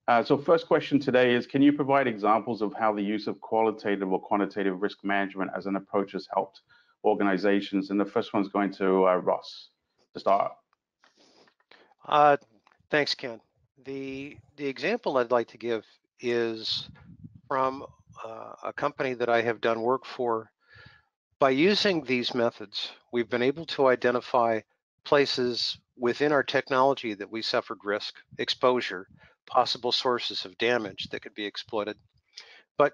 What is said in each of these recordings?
So first question today is, can you provide examples of how the use of qualitative or quantitative risk management as an approach has helped organizations? And the first one's going to Ross to start. Thanks, Ken. The example I'd like to give is from a company that I have done work for. By using these methods, we've been able to identify places within our technology that we suffered risk, exposure, possible sources of damage that could be exploited. But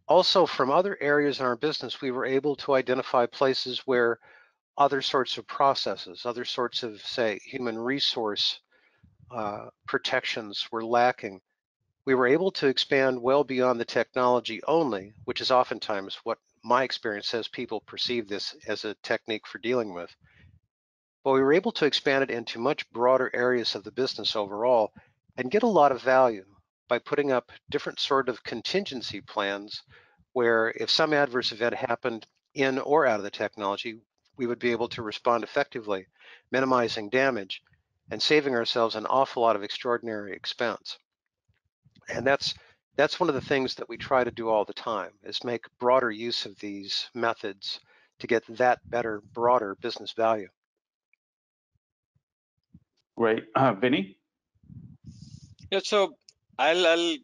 also from other areas in our business, we were able to identify places where other sorts of processes, other sorts of, say, human resource protections were lacking. We were able to expand well beyond the technology only, which is oftentimes what my experience says people perceive this as a technique for dealing with. But we were able to expand it into much broader areas of the business overall and get a lot of value by putting up different sort of contingency plans where if some adverse event happened in or out of the technology, we would be able to respond effectively, minimizing damage and saving ourselves an awful lot of extraordinary expense. And that's one of the things that we try to do all the time, is make broader use of these methods to get that better, broader business value. Great. Vinny? Yeah, so I'll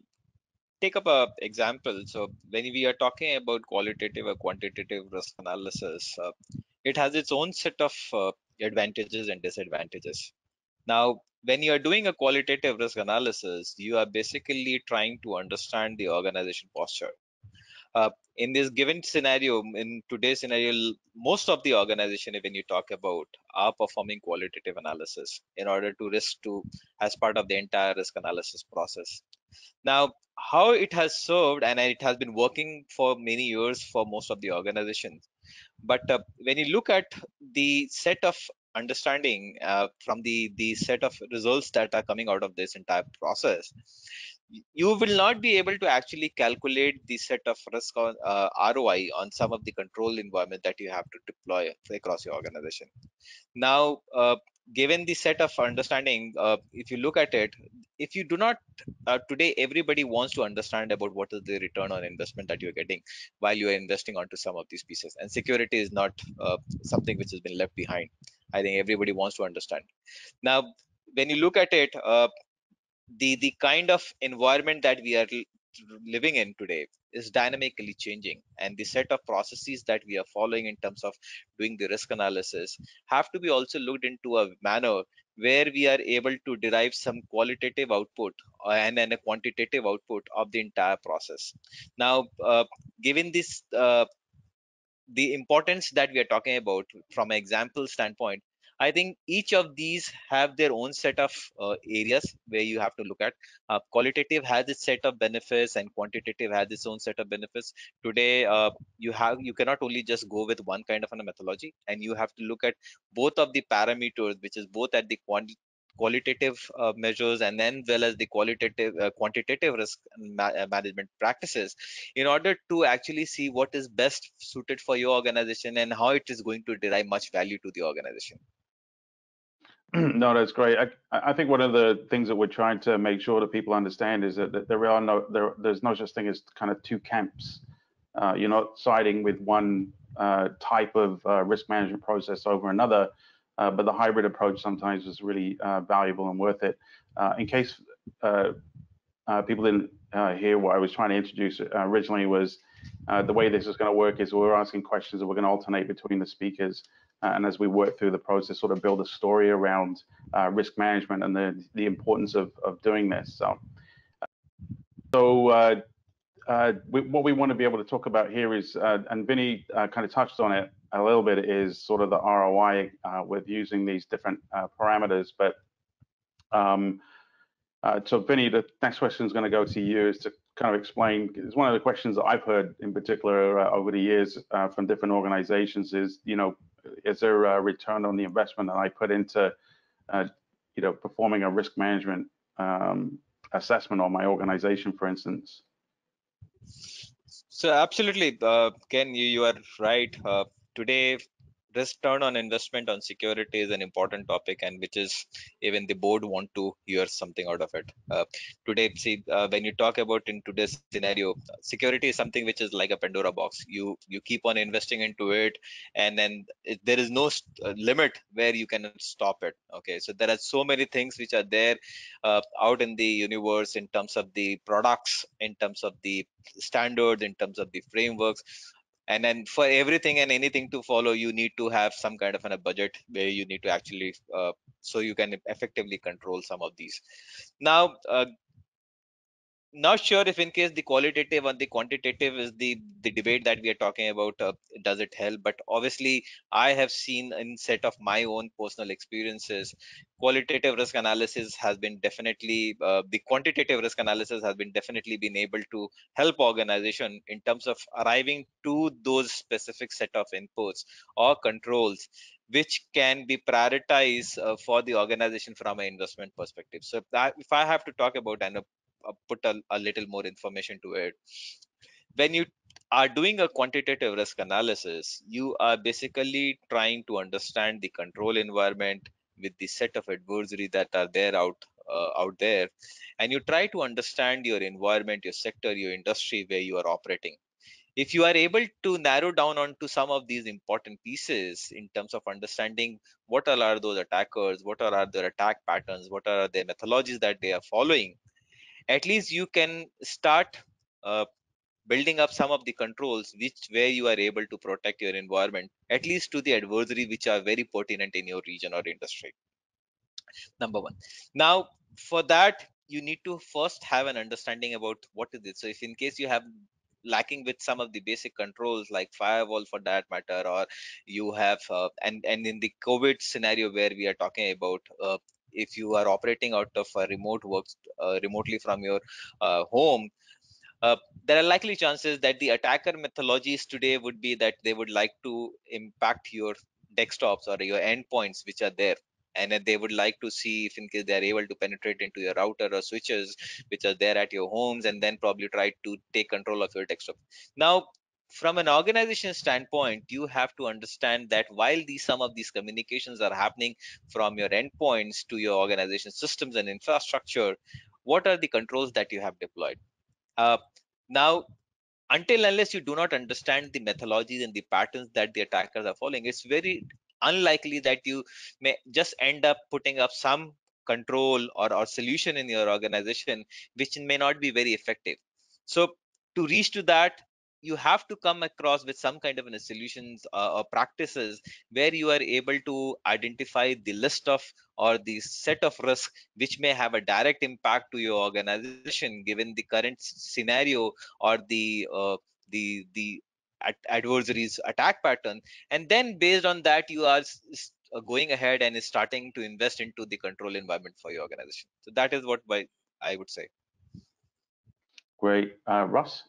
take up a example. So when we are talking about qualitative or quantitative risk analysis, it has its own set of advantages and disadvantages. Now, when you are doing a qualitative risk analysis, you are basically trying to understand the organization posture. In this given scenario, in today's scenario, most of the organization, when you talk about, are performing qualitative analysis in order to as part of the entire risk analysis process. Now, how it has served, and it has been working for many years for most of the organizations. But when you look at the set of understanding from the set of results that are coming out of this entire process, you will not be able to actually calculate the set of risk on ROI on some of the control environment that you have to deploy across your organization. Now, given the set of understanding, if you look at it, if you do not today, everybody wants to understand about what is the return on investment that you're getting while you are investing onto some of these pieces, and security is not something which has been left behind. I think everybody wants to understand. Now, when you look at it, the kind of environment that we are living in today is dynamically changing, and the set of processes that we are following in terms of doing the risk analysis have to be also looked into a manner where we are able to derive some qualitative output and then a quantitative output of the entire process. Now, given this the importance that we are talking about from an example standpoint, I think each of these have their own set of areas where you have to look at. Qualitative has its set of benefits, and quantitative has its own set of benefits. Today, you cannot only just go with one kind of a methodology, and you have to look at both of the parameters, which is both at the qualitative measures and then well as the quantitative risk management practices, in order to actually see what is best suited for your organization and how it is going to derive much value to the organization. No, that's great. I think one of the things that we're trying to make sure that people understand is that there's no such thing as kind of two camps. You're not siding with one type of risk management process over another, but the hybrid approach sometimes is really valuable and worth it. In case people didn't hear what I was trying to introduce originally, was the way this is going to work is we're asking questions and we're going to alternate between the speakers, and as we work through the process, sort of build a story around risk management and the importance of doing this. What we want to be able to talk about here is, and Vinny kind of touched on it a little bit, is sort of the ROI with using these different parameters. But so Vinny, the next question is going to go to you, is to kind of explain. It's one of the questions that I've heard in particular over the years from different organizations is, is there a return on the investment that I put into, performing a risk management assessment on my organization, for instance? So absolutely, Ken, you are right. Today, return on investment on security is an important topic, and which is even the board want to hear something out of it. Today, see, when you talk about in today's scenario, security is something which is like a Pandora box. You keep on investing into it, and then there is no limit where you can stop it. Okay, so there are so many things which are there out in the universe in terms of the products, in terms of the standards, in terms of the frameworks, and then for everything and anything to follow, you need to have some kind of a budget where you need to actually so you can effectively control some of these. Now, not sure if in case the qualitative and the quantitative is the debate that we are talking about, does it help? But obviously I have seen in set of my own personal experiences, qualitative risk analysis has been definitely the quantitative risk analysis has been definitely been able to help organization in terms of arriving to those specific set of inputs or controls which can be prioritized for the organization from an investment perspective. So if I have to talk about and put a little more information to it, when you are doing a quantitative risk analysis, you are basically trying to understand the control environment with the set of adversary that are there out there, and you try to understand your environment, your sector, your industry where you are operating. If you are able to narrow down onto some of these important pieces in terms of understanding what all are those attackers, what all are their attack patterns, what are their methodologies that they are following, at least you can start uh, building up some of the controls which where you are able to protect your environment, at least to the adversary which are very pertinent in your region or industry. Number one. Now, for that, you need to first have an understanding about what is it. So if in case you have lacking with some of the basic controls like firewall for that matter, or you have and in the COVID scenario where we are talking about, if you are operating out of a remote work remotely from your home, uh, there are likely chances that the attacker methodologies today would be that they would like to impact your desktops or your endpoints which are there, and then they would like to see if in case they are able to penetrate into your router or switches which are there at your homes, and then probably try to take control of your desktop. Now, from an organization standpoint, you have to understand that while these some of these communications are happening from your endpoints to your organization systems and infrastructure, what are the controls that you have deployed? uh, Now, until unless you do not understand the methodologies and the patterns that the attackers are following, it's very unlikely that you may just end up putting up some control or solution in your organization which may not be very effective. So to reach to that, you have to come across with some kind of solutions or practices where you are able to identify the list of or the set of risks which may have a direct impact to your organization given the current scenario or the adversary's attack pattern, and then based on that you are going ahead and starting to invest into the control environment for your organization. So that is what I would say. Great. Russ?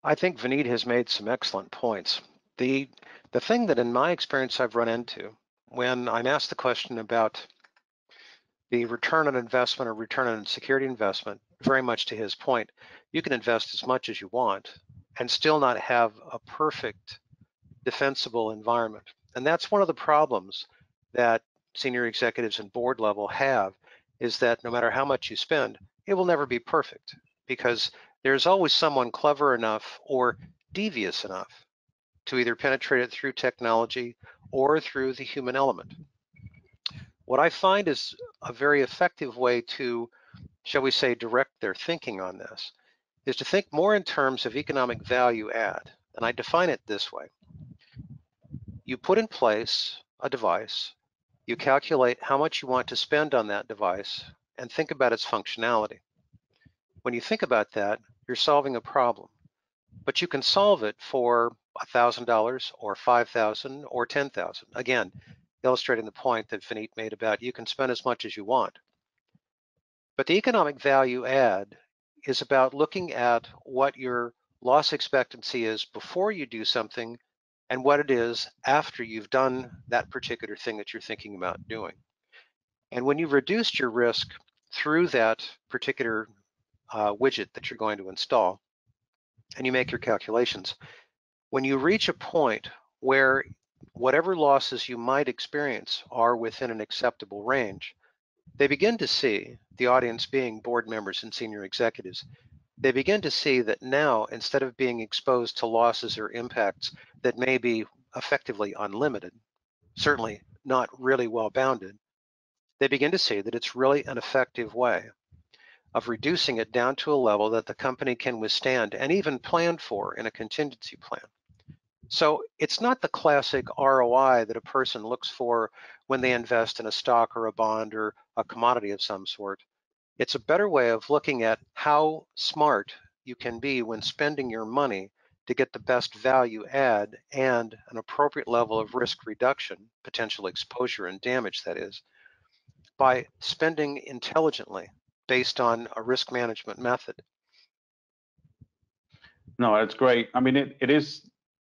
I think Vineet has made some excellent points. The thing that in my experience I've run into when I'm asked the question about the return on investment or return on security investment, very much to his point, you can invest as much as you want and still not have a perfect defensible environment. And that's one of the problems that senior executives and board level have, is that no matter how much you spend, it will never be perfect because there's always someone clever enough or devious enough to either penetrate it through technology or through the human element. What I find is a very effective way to, shall we say, direct their thinking on this is to think more in terms of economic value add. And I define it this way. You put in place a device, you calculate how much you want to spend on that device, and think about its functionality. When you think about that, you're solving a problem, but you can solve it for $1,000 or $5,000 or $10,000. Again, illustrating the point that Vineet made about you can spend as much as you want. But the economic value add is about looking at what your loss expectancy is before you do something and what it is after you've done that particular thing that you're thinking about doing. And when you've reduced your risk through that particular widget that you're going to install, and you make your calculations, when you reach a point where whatever losses you might experience are within an acceptable range, they begin to see, the audience being board members and senior executives, they begin to see that now, instead of being exposed to losses or impacts that may be effectively unlimited, certainly not really well bounded, they begin to see that it's really an effective way of reducing it down to a level that the company can withstand and even plan for in a contingency plan. So it's not the classic ROI that a person looks for when they invest in a stock or a bond or a commodity of some sort. It's a better way of looking at how smart you can be when spending your money to get the best value add and an appropriate level of risk reduction, potential exposure and damage that is, by spending intelligently based on a risk management method. No, that's great. I mean, it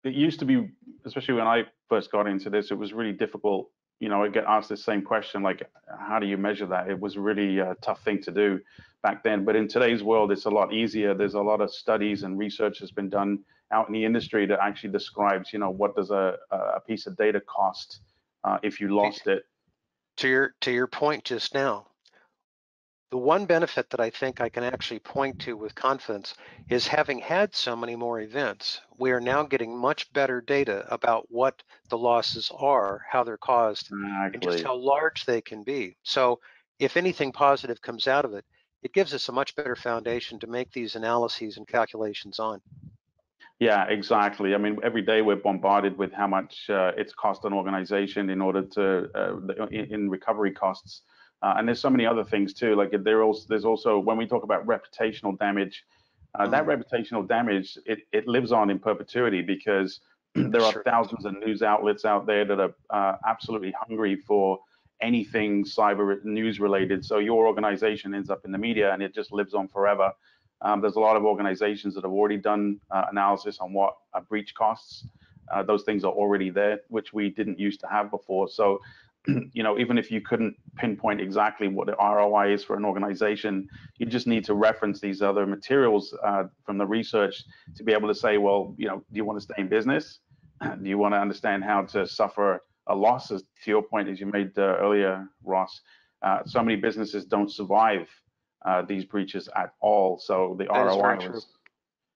used to be, especially when I first got into this, it was really difficult. You know, I get asked the same question, like, how do you measure that? It was really a tough thing to do back then. But in today's world, it's a lot easier. There's a lot of studies and research has been done out in the industry that actually describes, you know, what does a piece of data cost if you lost it. To your point just now, the one benefit that I think I can actually point to with confidence is having had so many more events, we are now getting much better data about what the losses are, how they're caused, and just Exactly. how large they can be. So if anything positive comes out of it, it gives us a much better foundation to make these analyses and calculations on. Yeah, exactly. I mean, every day we're bombarded with how much it's cost an organization in order to in recovery costs, and there's so many other things too. Like there's also when we talk about reputational damage, that reputational damage it lives on in perpetuity because there are Sure. thousands of news outlets out there that are absolutely hungry for anything cyber news related. So your organization ends up in the media and it just lives on forever. There's a lot of organizations that have already done analysis on what a breach costs. Those things are already there, which we didn't used to have before. So, you know, even if you couldn't pinpoint exactly what the ROI is for an organization, you just need to reference these other materials from the research to be able to say, well, you know, do you want to stay in business? Do you want to understand how to suffer a loss? As to your point, as you made earlier, Ross, so many businesses don't survive these breaches at all. So the That is very ROI true. was,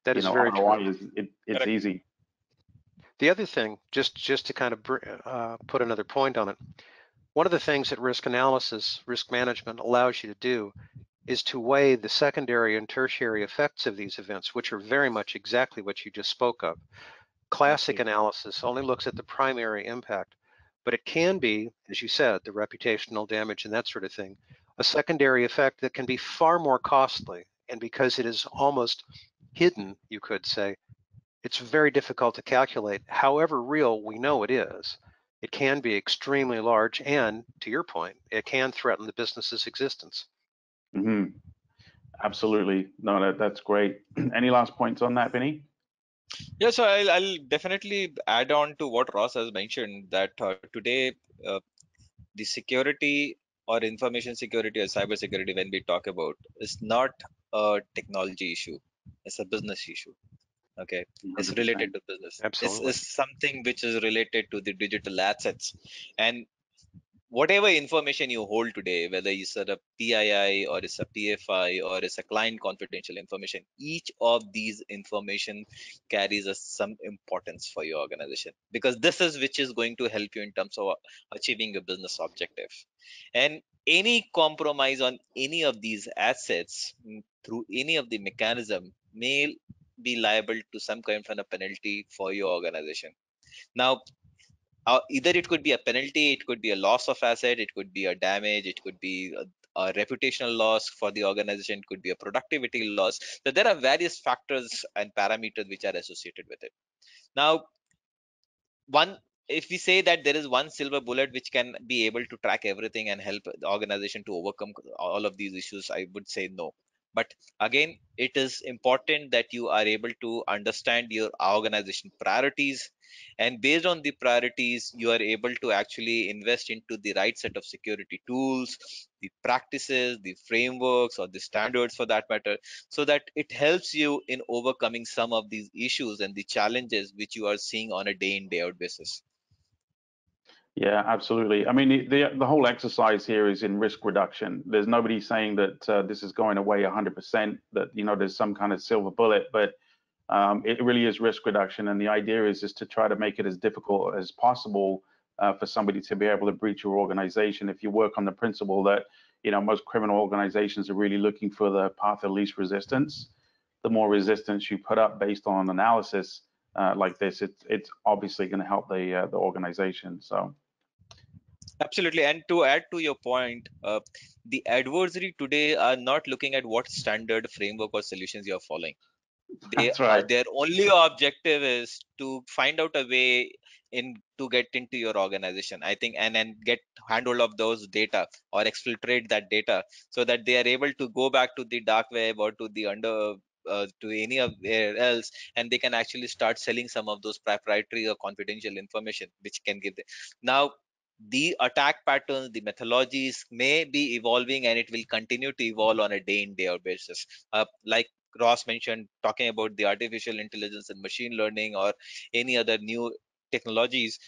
That you is know, very ROI true. is it's Correct. easy. The other thing, just to kind of put another point on it, one of the things that risk analysis, risk management allows you to do is to weigh the secondary and tertiary effects of these events, which are very much exactly what you just spoke of. Classic analysis only looks at the primary impact, but it can be, as you said, the reputational damage and that sort of thing, a secondary effect that can be far more costly. And because it is almost hidden, you could say, it's very difficult to calculate. However real we know it is, it can be extremely large, and to your point, it can threaten the business's existence. Hmm. Absolutely. No, that's great. Any last points on that, Vinny? Yeah, so I'll definitely add on to what Ross has mentioned that today uh, the security or information security or cyber security when we talk about is not a technology issue, it's a business issue. Okay, it's related 100%. to business. Absolutely. It's something which is related to the digital assets, and whatever information you hold today, whether it's a PII or it's a PFI or it's a client confidential information, each of these information carries some importance for your organization because this is which is going to help you in terms of achieving a business objective. And any compromise on any of these assets through any of the mechanism may be liable to some kind of a penalty for your organization. Now, either it could be a penalty, it could be a loss of asset, it could be a damage, it could be a reputational loss for the organization, it could be a productivity loss. So there are various factors and parameters which are associated with it. Now, one, if we say that there is one silver bullet which can be able to track everything and help the organization to overcome all of these issues, I would say no. But again, it is important that you are able to understand your organization priorities, and based on the priorities you are able to actually invest into the right set of security tools, the practices, the frameworks, or the standards for that matter, so that it helps you in overcoming some of these issues and the challenges which you are seeing on a day in day out basis. Yeah, absolutely. I mean, the whole exercise here is in risk reduction. There's nobody saying that this is going away 100%, that, you know, there's some kind of silver bullet, but it really is risk reduction. And the idea is to try to make it as difficult as possible for somebody to be able to breach your organization. If you work on the principle that, you know, most criminal organizations are really looking for the path of least resistance, the more resistance you put up based on analysis like this, it's obviously going to help the organization. So. Absolutely. And to add to your point, the adversary today are not looking at what standard framework or solutions you're following. They That's right. their only objective is to find out a way in to get into your organization, I think, and then get handle of those data or exfiltrate that data so that they are able to go back to the dark web or to the under to any of where else, and they can actually start selling some of those proprietary or confidential information which can give them. Now the attack patterns, the methodologies may be evolving, and it will continue to evolve on a day in day out basis. Like Ross mentioned, talking about the artificial intelligence and machine learning or any other new technologies,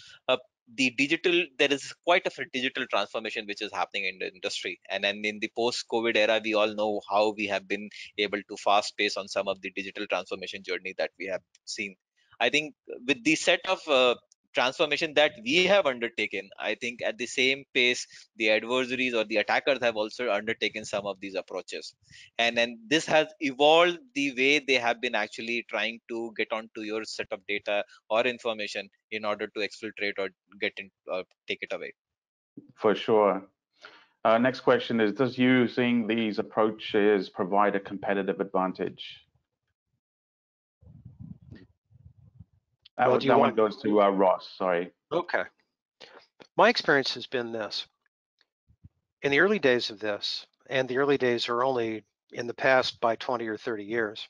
the digital there is quite a digital transformation which is happening in the industry, and then in the post-COVID era, we all know how we have been able to fast pace on some of the digital transformation journey that we have seen. I think with the set of transformation that we have undertaken, I think at the same pace, the adversaries or the attackers have also undertaken some of these approaches. And then this has evolved the way they have been actually trying to get onto your set of data or information in order to exfiltrate or get in, take it away. For sure. Next question is, does using these approaches provide a competitive advantage? Well, That one goes to Ross, sorry. Okay. My experience has been this. In the early days of this, and the early days are only in the past by 20 or 30 years,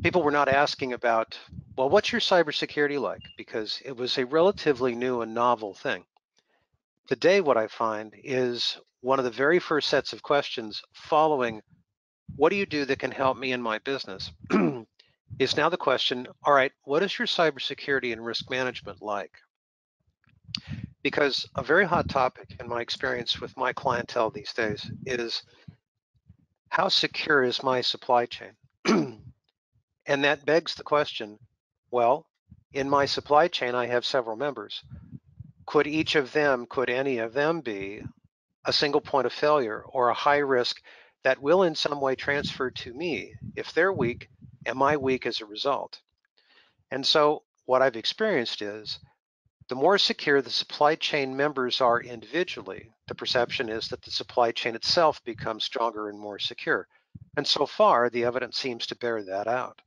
people were not asking about, well, what's your cybersecurity like? Because it was a relatively new and novel thing. Today, what I find is one of the very first sets of questions following, what do you do that can help me in my business? Is now the question, all right, what is your cybersecurity and risk management like? Because a very hot topic in my experience with my clientele these days is, how secure is my supply chain? And that begs the question, well, in my supply chain, I have several members. Could any of them be a single point of failure or a high risk that will in some way transfer to me? If they're weak, am I weak as a result? And so what I've experienced is, the more secure the supply chain members are individually, the perception is that the supply chain itself becomes stronger and more secure. And so far, the evidence seems to bear that out.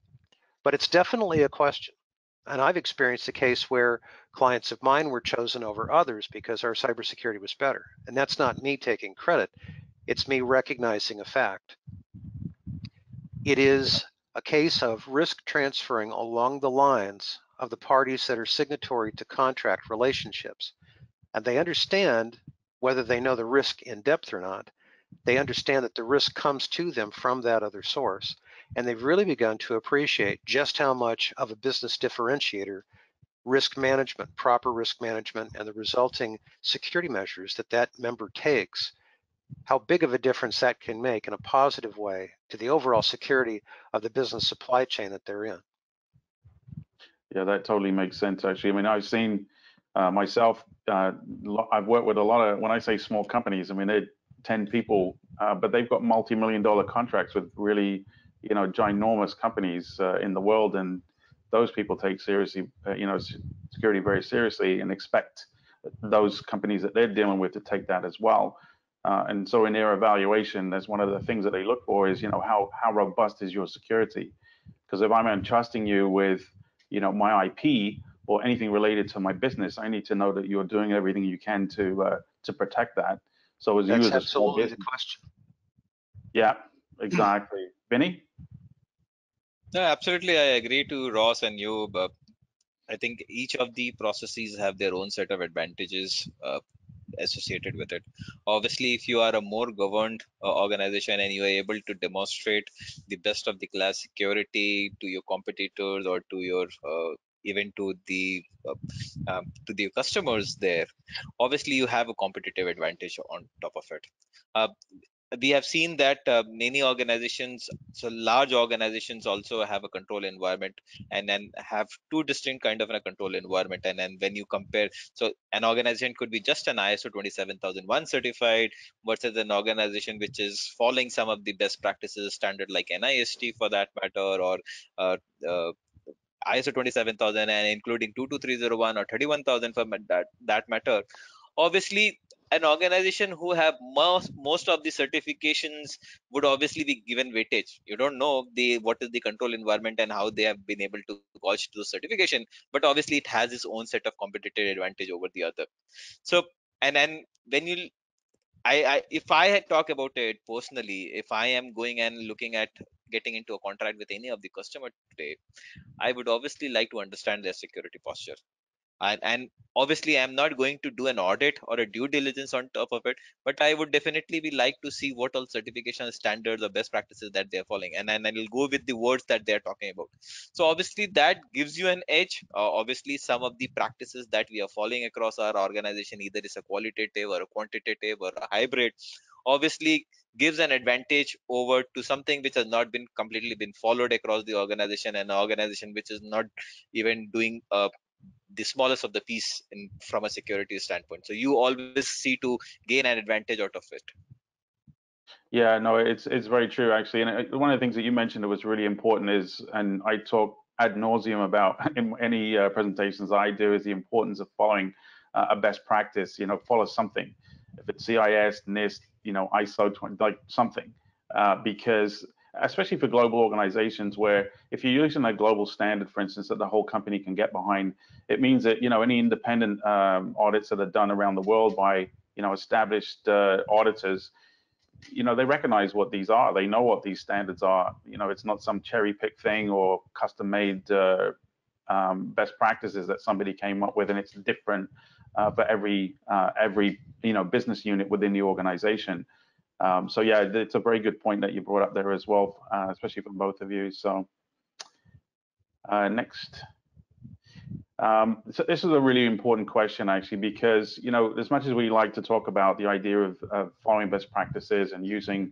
But it's definitely a question. And I've experienced a case where clients of mine were chosen over others because our cybersecurity was better. And that's not me taking credit. It's me recognizing a fact. It is a case of risk transferring along the lines of the parties that are signatory to contract relationships. And they understand, whether they know the risk in depth or not, they understand that the risk comes to them from that other source. And they've really begun to appreciate just how much of a business differentiator risk management, proper risk management, and the resulting security measures that member takes, how big of a difference that can make in a positive way to the overall security of the business supply chain that they're in. Yeah, that totally makes sense, actually. I mean, I've seen myself, I've worked with a lot of, when I say small companies, I mean, they're 10 people, but they've got multi-million-dollar contracts with really, you know, ginormous companies in the world. And those people take seriously, you know, security very seriously, and expect those companies that they're dealing with to take that as well. And so in their evaluation, that's one of the things that they look for is, you know, how robust is your security? Because if I'm entrusting you with, you know, my IP or anything related to my business, I need to know that you're doing everything you can to protect that. So as you as a small business, the question. Yeah, exactly. Vinny? No, absolutely, I agree to Ross and you. But I think each of the processes have their own set of advantages associated with it. Obviously, if you are a more governed organization and you are able to demonstrate the best of the class security to your competitors or to your even to the customers there, obviously you have a competitive advantage on top of it. Uh, we have seen that many organizations, so large organizations also have a control environment, and then have two distinct kind of a control environment. And then when you compare, so an organization could be just an ISO 27001 certified versus an organization which is following some of the best practices standard like NIST for that matter, or uh, uh, ISO 27000 and including 22301 or 31000 for that matter. Obviously, an organization who have most of the certifications would obviously be given weightage. You don't know the what is the control environment and how they have been able to gauge to the certification, but obviously it has its own set of competitive advantage over the other. So, and when you if I had talk about it personally, if I am going and looking at getting into a contract with any of the customer today, I would obviously like to understand their security posture. And obviously I'm not going to do an audit or a due diligence on top of it, but I would definitely be like to see what all certification standards or best practices that they're following, and then I'll go with the words that they're talking about. So obviously that gives you an edge. Obviously some of the practices that we are following across our organization, either is a qualitative or a quantitative or a hybrid, obviously gives an advantage over to something which has not been completely been followed across the organization, and an organization which is not even doing the smallest of the piece from a security standpoint. So you always see to gain an advantage out of it. Yeah, no, it's very true actually, and one of the things that you mentioned that was really important is, and I talk ad nauseum about in any presentations I do, is the importance of following a best practice. You know, follow something. If it's CIS, NIST, you know, ISO 20, like something, because especially for global organizations, where if you're using a global standard, for instance, that the whole company can get behind, it means that, you know, any independent audits that are done around the world by, you know, established auditors, you know, they recognize what these are. They know what these standards are. You know, it's not some cherry pick thing or custom made best practices that somebody came up with, and it's different for every you know, business unit within the organization. So yeah, it's a very good point that you brought up there as well, especially from both of you. So next. So this is a really important question actually, because, you know, as much as we like to talk about the idea of following best practices and using,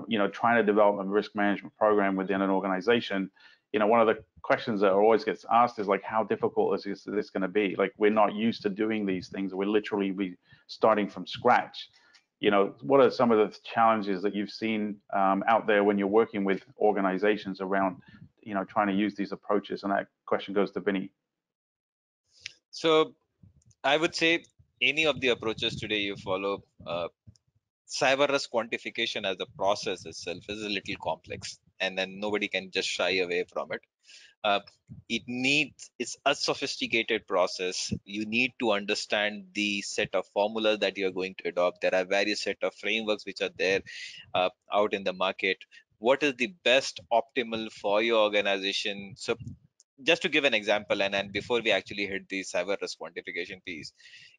you know, trying to develop a risk management program within an organization, you know, one of the questions that always gets asked is like, how difficult is this going to be? Like, we're not used to doing these things. We're literally starting from scratch. You know, what are some of the challenges that you've seen out there when you're working with organizations around, you know, trying to use these approaches? And that question goes to Vinny. So I would say any of the approaches today you follow, cyber risk quantification as a process itself is a little complex, and then nobody can just shy away from it. uh, it's a sophisticated process. You need to understand the set of formulas that you're going to adopt. There are various set of frameworks which are there out in the market. What is the best optimal for your organization? So just to give an example, and before we actually hit the cyber risk quantification piece,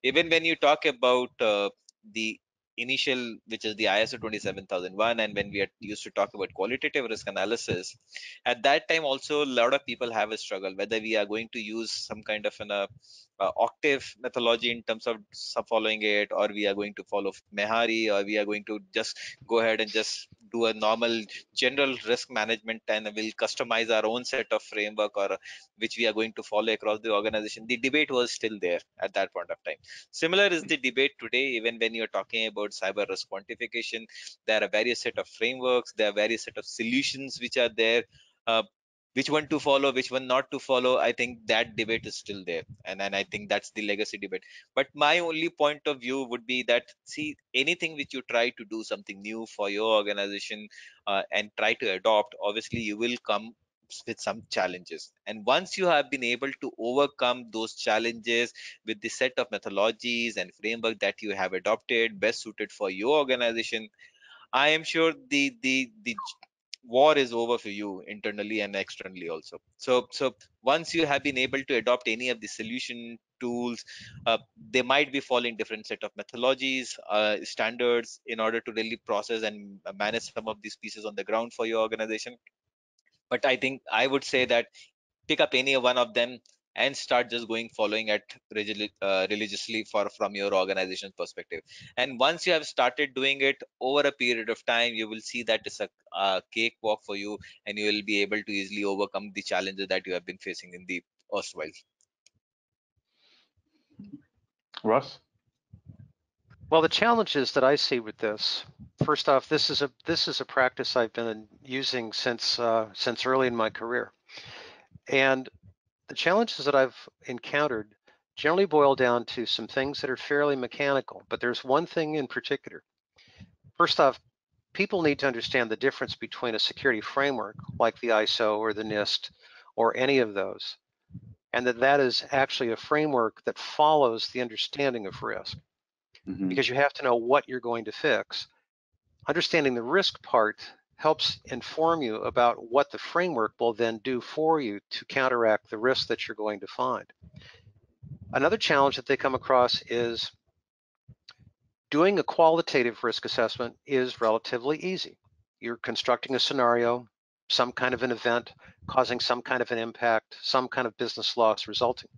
even when you talk about the initial, which is the ISO 27001, and when we are used to talk about qualitative risk analysis, at that time also a lot of people have a struggle whether we are going to use some kind of an octave methodology in terms of following it, or we are going to follow Mehari, or we are going to just go ahead and just do a normal general risk management, and we'll customize our own set of framework, or which we are going to follow across the organization. The debate was still there at that point of time. Similar is the debate today, even when you're talking about cyber risk quantification. There are various set of frameworks, there are various set of solutions which are there. uh, which one to follow, which one not to follow, I think that debate is still there, and I think that's the legacy debate. But my only point of view would be that, see, anything which you try to do something new for your organization and try to adopt, obviously you will come with some challenges, and once you have been able to overcome those challenges with the set of methodologies and framework that you have adopted best suited for your organization, I am sure the war is over for you internally and externally also. So once you have been able to adopt any of the solution tools, they might be following different set of methodologies, standards, in order to really process and manage some of these pieces on the ground for your organization. But I think I would say that pick up any one of them and start just going following it religiously from your organization's perspective. And once you have started doing it over a period of time, you will see that it's a cakewalk for you, and you will be able to easily overcome the challenges that you have been facing in the erstwhile. Russ? Well, the challenges that I see with this, first off, this is a practice I've been using since early in my career, and the challenges that I've encountered generally boil down to some things that are fairly mechanical. But there's one thing in particular. First off, people need to understand the difference between a security framework like the ISO or the NIST or any of those, and that is actually a framework that follows the understanding of risk, because you have to know what you're going to fix. Understanding the risk part helps inform you about what the framework will then do for you to counteract the risk that you're going to find. Another challenge that they come across is doing a qualitative risk assessment is relatively easy. You're constructing a scenario, some kind of an event causing some kind of an impact, some kind of business loss resulting.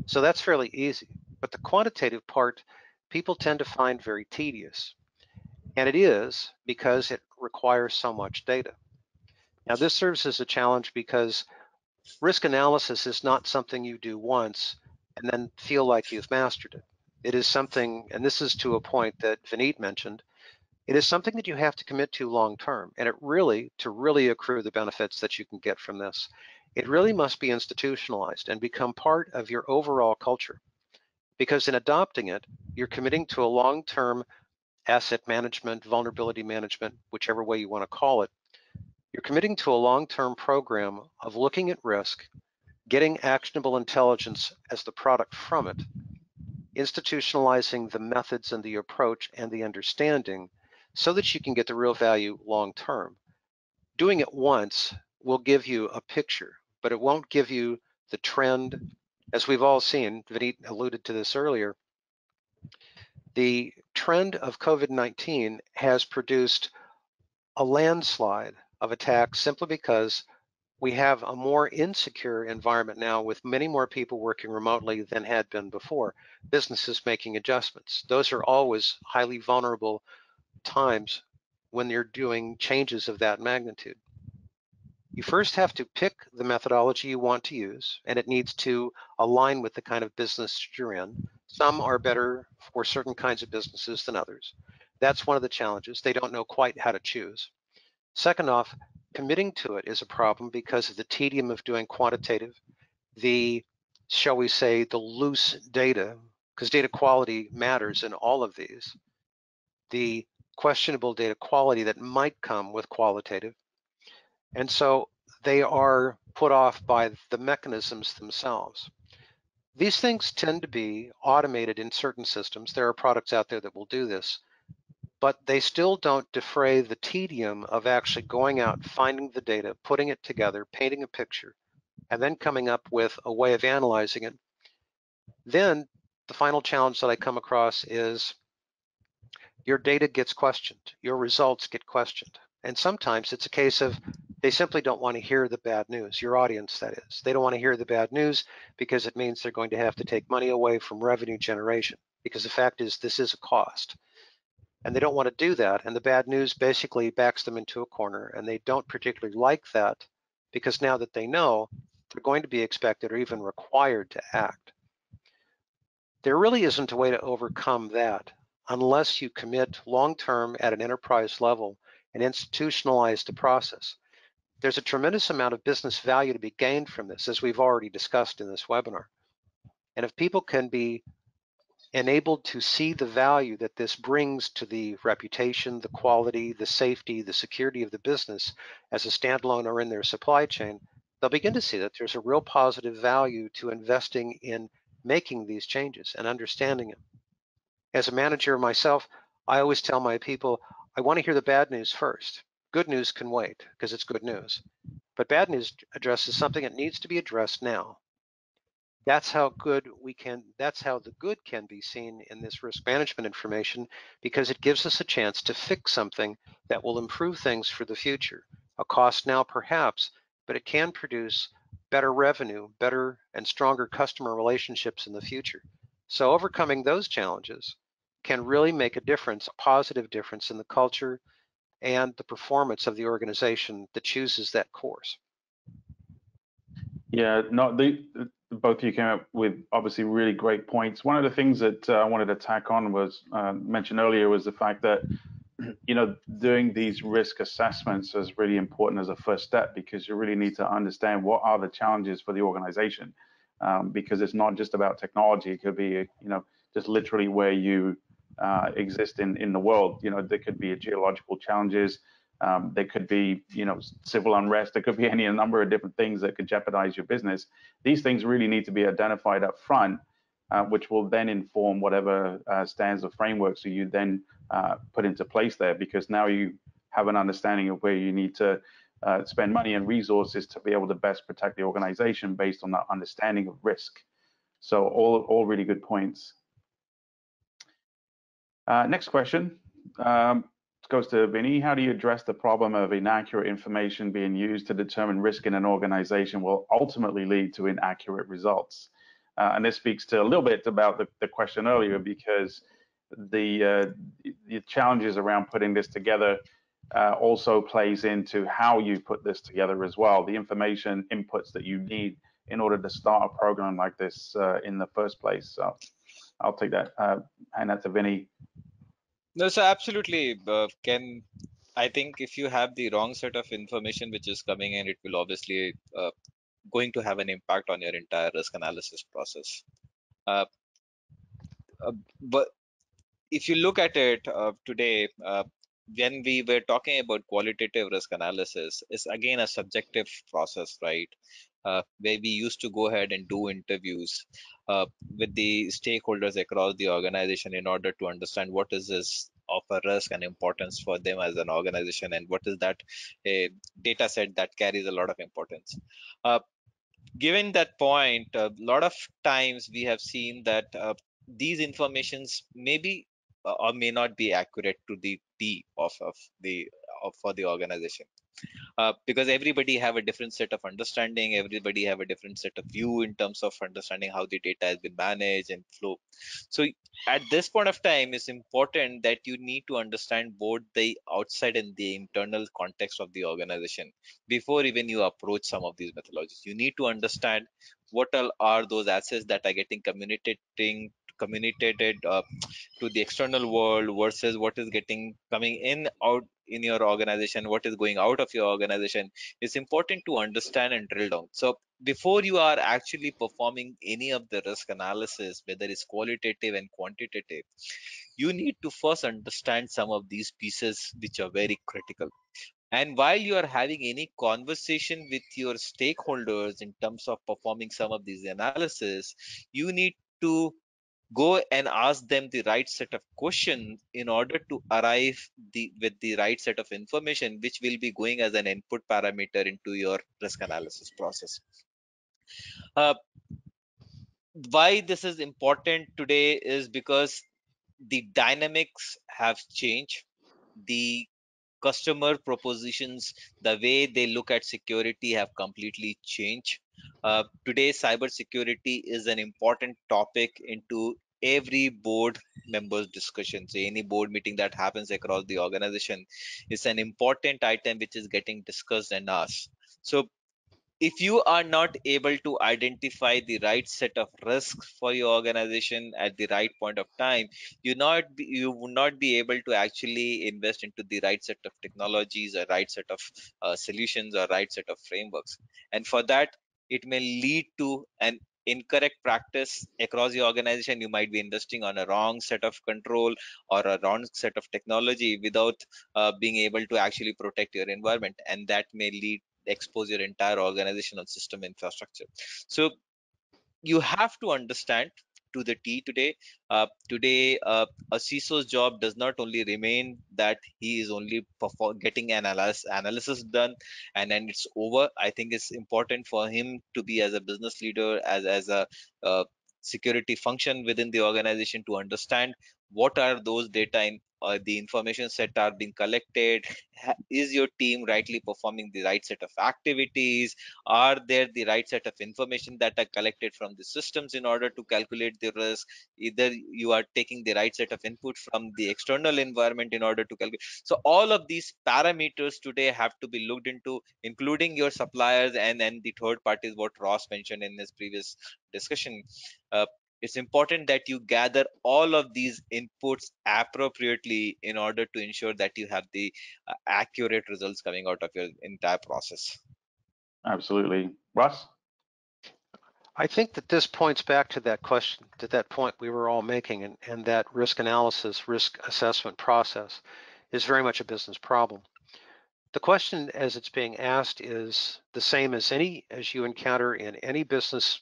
So that's fairly easy. But the quantitative part, people tend to find very tedious. And it is because it requires so much data. Now, this serves as a challenge because risk analysis is not something you do once and then feel like you've mastered it. It is something, and this is to a point that Vineet mentioned, it is something that you have to commit to long term. And to really accrue the benefits that you can get from this, it really must be institutionalized and become part of your overall culture. Because in adopting it, you're committing to a long-term asset management, vulnerability management, whichever way you want to call it. You're committing to a long-term program of looking at risk, getting actionable intelligence as the product from it, institutionalizing the methods and the approach and the understanding so that you can get the real value long-term. Doing it once will give you a picture, but it won't give you the trend. As we've all seen, Vineet alluded to this earlier, the trend of COVID-19 has produced a landslide of attacks simply because we have a more insecure environment now with many more people working remotely than had been before. Businesses making adjustments. Those are always highly vulnerable times when you're doing changes of that magnitude. You first have to pick the methodology you want to use, and it needs to align with the kind of business you're in. Some are better for certain kinds of businesses than others. That's one of the challenges. They don't know quite how to choose. Second off, committing to it is a problem because of the tedium of doing quantitative, the, shall we say, the loose data, because data quality matters in all of these, the questionable data quality that might come with qualitative. And so they are put off by the mechanisms themselves. These things tend to be automated in certain systems. There are products out there that will do this, but they still don't defray the tedium of actually going out, finding the data, putting it together, painting a picture, and then coming up with a way of analyzing it. Then the final challenge that I come across is your data gets questioned, your results get questioned. And sometimes it's a case of they simply don't want to hear the bad news, your audience that is. They don't want to hear the bad news because it means they're going to have to take money away from revenue generation, because the fact is this is a cost. And they don't want to do that. And the bad news basically backs them into a corner, and they don't particularly like that because now that they know, they're going to be expected or even required to act. There really isn't a way to overcome that unless you commit long-term at an enterprise level and institutionalize the process. There's a tremendous amount of business value to be gained from this, as we've already discussed in this webinar. And if people can be enabled to see the value that this brings to the reputation, the quality, the safety, the security of the business as a standalone or in their supply chain, they'll begin to see that there's a real positive value to investing in making these changes and understanding them. As a manager myself, I always tell my people, I want to hear the bad news first. Good news can wait because it's good news. But bad news addresses something that needs to be addressed now. That's how the good can be seen in this risk management information, because it gives us a chance to fix something that will improve things for the future. A cost now perhaps, but it can produce better revenue, better and stronger customer relationships in the future. So overcoming those challenges can really make a difference, a positive difference in the culture and the performance of the organization that chooses that course. Yeah, no, both of you came up with obviously really great points. One of the things that I wanted to tack on was mentioned earlier was the fact that doing these risk assessments is really important as a first step, because you really need to understand what are the challenges for the organization, because it's not just about technology. It could be just literally where you exist in the world. There could be geological challenges. There could be, civil unrest. There could be any number of different things that could jeopardize your business. These things really need to be identified up front, which will then inform whatever standards or frameworks you then put into place there, because now you have an understanding of where you need to spend money and resources to be able to best protect the organization based on that understanding of risk. So all really good points. Next question goes to Vinny. How do you address the problem of inaccurate information being used to determine risk in an organization will ultimately lead to inaccurate results? And this speaks to a little bit about the question earlier, because the challenges around putting this together also plays into how you put this together as well, the information inputs that you need in order to start a program like this in the first place. So I'll take that, hand that to Vinny. No, so absolutely, Ken. I think if you have the wrong set of information which is coming in, it will obviously going to have an impact on your entire risk analysis process. Uh, but if you look at it today, when we were talking about qualitative risk analysis, is again a subjective process, right? Where we used to go ahead and do interviews with the stakeholders across the organization in order to understand what is this of a risk and importance for them as an organization, and what is that a data set that carries a lot of importance. Given that point, a lot of times we have seen that these informations maybe or may not be accurate to the T of for the organization, because everybody have a different set of understanding, everybody have a different set of view in terms of understanding how the data has been managed and flow. So at this point of time, it's important that you need to understand both the outside and the internal context of the organization before even you approach some of these methodologies. You need to understand what all are those assets that are getting communicated to the external world versus what is getting coming in out in your organization, what is going out of your organization. It's important to understand and drill down. So before you are actually performing any of the risk analysis, whether it's qualitative and quantitative, you need to first understand some of these pieces which are very critical. And while you are having any conversation with your stakeholders in terms of performing some of these analysis, you need to go and ask them the right set of questions in order to arrive with the right set of information, which will be going as an input parameter into your risk analysis process. Uh, why this is important today is because the dynamics have changed. The customer propositions, the way they look at security have completely changed. Today, cybersecurity is an important topic into every board members discussion. So any board meeting that happens across the organization is an important item which is getting discussed and asked. So if you are not able to identify the right set of risks for your organization at the right point of time, you will not be able to actually invest into the right set of technologies or right set of solutions or right set of frameworks. And for that, it may lead to an incorrect practice across the organization. You might be investing on a wrong set of control or a wrong set of technology without being able to actually protect your environment, and that may lead expose your entire organizational system infrastructure. So you have to understand to the T today. A CISO's job does not only remain that he is only getting analysis done and then it's over. I think it's important for him to be as a business leader, as a security function within the organization, to understand what are those data the information set are being collected? Is your team rightly performing the right set of activities? Are there the right set of information that are collected from the systems in order to calculate the risk? Either you are taking the right set of input from the external environment in order to calculate. So all of these parameters today have to be looked into, including your suppliers and the third parties, what Ross mentioned in his previous discussion. It's important that you gather all of these inputs appropriately in order to ensure that you have the accurate results coming out of your entire process. Absolutely. Russ? I think that this points back to that question, to that point we were all making, and that risk analysis, risk assessment process is very much a business problem. The question as it's being asked is the same as you encounter in any business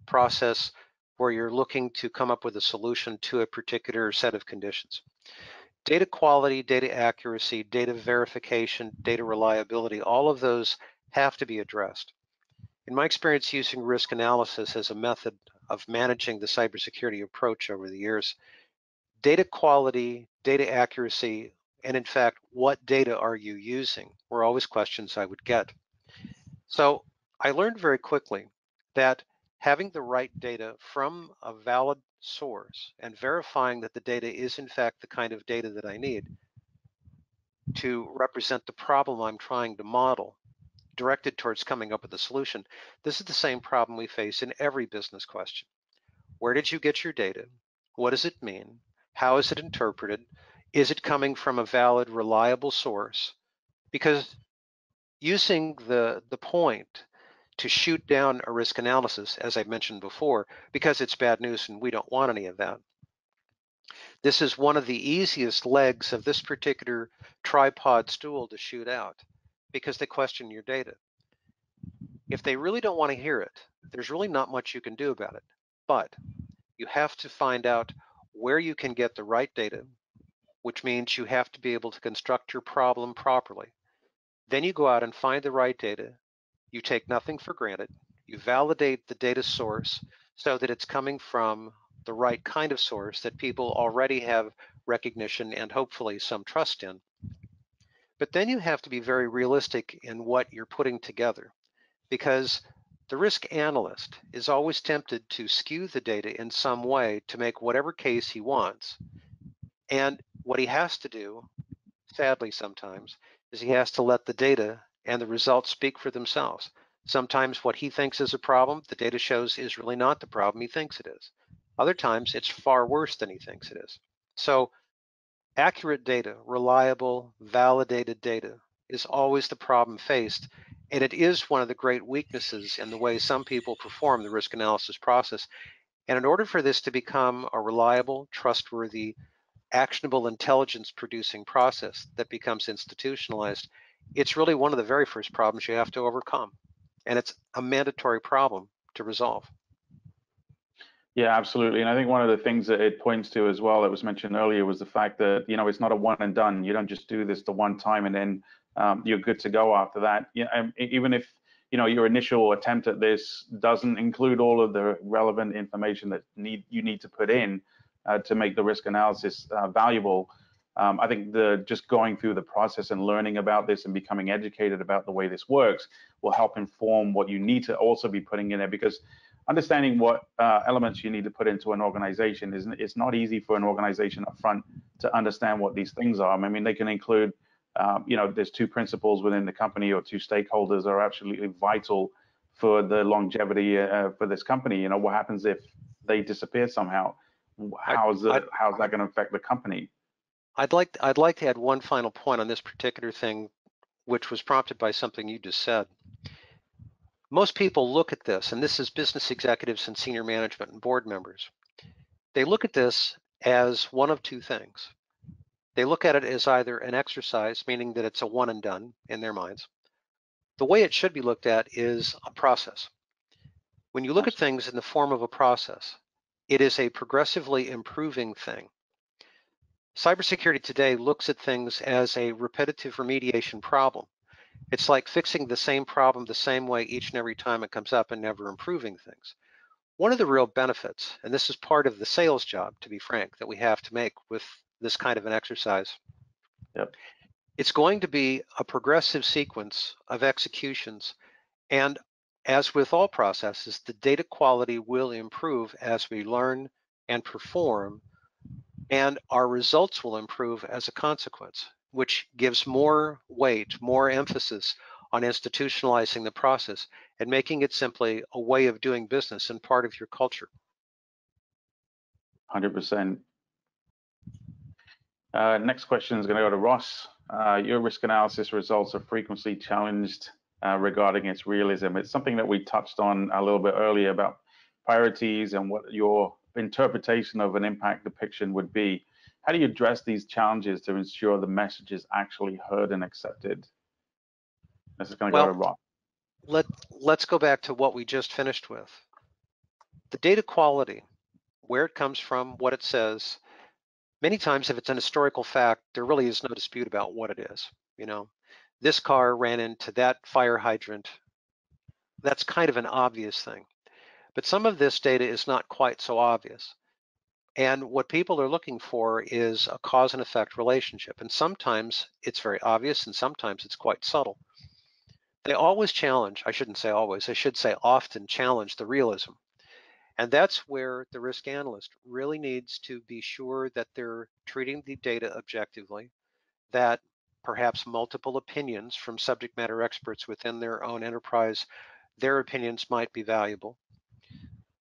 process where you're looking to come up with a solution to a particular set of conditions. Data quality, data accuracy, data verification, data reliability, all of those have to be addressed. In my experience using risk analysis as a method of managing the cybersecurity approach over the years, data quality, data accuracy, and in fact, what data are you using were always questions I would get. So I learned very quickly that having the right data from a valid source and verifying that the data is in fact the kind of data that I need to represent the problem I'm trying to model, directed towards coming up with a solution. This is the same problem we face in every business question. Where did you get your data? What does it mean? How is it interpreted? Is it coming from a valid, reliable source? Because using the point to shoot down a risk analysis, as I mentioned before, because it's bad news and we don't want any of that. This is one of the easiest legs of this particular tripod stool to shoot out because they question your data. If they really don't want to hear it, there's really not much you can do about it. But you have to find out where you can get the right data, which means you have to be able to construct your problem properly. Then you go out and find the right data. You take nothing for granted. You validate the data source so that it's coming from the right kind of source that people already have recognition and hopefully some trust in. But then you have to be very realistic in what you're putting together, because the risk analyst is always tempted to skew the data in some way to make whatever case he wants. And what he has to do, sadly sometimes, is he has to let the data and the results speak for themselves. Sometimes what he thinks is a problem, the data shows is really not the problem he thinks it is. Other times it's far worse than he thinks it is. So accurate data, reliable, validated data is always the problem faced. And it is one of the great weaknesses in the way some people perform the risk analysis process. And in order for this to become a reliable, trustworthy, actionable intelligence producing process that becomes institutionalized, it's really one of the very first problems you have to overcome. And it's a mandatory problem to resolve. Yeah, absolutely. And I think one of the things that it points to as well that was mentioned earlier was the fact that, it's not a one and done. You don't just do this the one time and then you're good to go after that. Even if, your initial attempt at this doesn't include all of the relevant information that you need to put in to make the risk analysis valuable. I think just going through the process and learning about this and becoming educated about the way this works will help inform what you need to also be putting in there, because understanding what elements you need to put into an organization it's not easy for an organization up front to understand what these things are. I mean, they can include, there's two principles within the company or two stakeholders are absolutely vital for the longevity for this company. What happens if they disappear somehow? How's that going to affect the company? I'd like to add one final point on this particular thing, which was prompted by something you just said. Most people look at this, and this is business executives and senior management and board members. They look at this as one of two things. They look at it as either an exercise, meaning that it's a one and done in their minds. The way it should be looked at is a process. When you look at things in the form of a process, it is a progressively improving thing. Cybersecurity today looks at things as a repetitive remediation problem. It's like fixing the same problem the same way each and every time it comes up and never improving things. One of the real benefits, and this is part of the sales job, to be frank, that we have to make with this kind of an exercise. Yep. It's going to be a progressive sequence of executions, and as with all processes, the data quality will improve as we learn and perform, and our results will improve as a consequence, which gives more weight, more emphasis on institutionalizing the process and making it simply a way of doing business and part of your culture. 100%. Next question is going to go to Ross. Your risk analysis results are frequently challenged regarding its realism. It's something that we touched on a little bit earlier about priorities and what your interpretation of an impact depiction would be. How do you address these challenges to ensure the message is actually heard and accepted? This is going to go to Ross. Let's go back to what we just finished with. The data quality, where it comes from, what it says. Many times, if it's an historical fact, there really is no dispute about what it is. You know, this car ran into that fire hydrant. That's kind of an obvious thing. But some of this data is not quite so obvious. And what people are looking for is a cause and effect relationship. And sometimes it's very obvious, and sometimes it's quite subtle. They always challenge, I shouldn't say always, I should say often challenge the realism. And that's where the risk analyst really needs to be sure that they're treating the data objectively, that perhaps multiple opinions from subject matter experts within their own enterprise, their opinions might be valuable.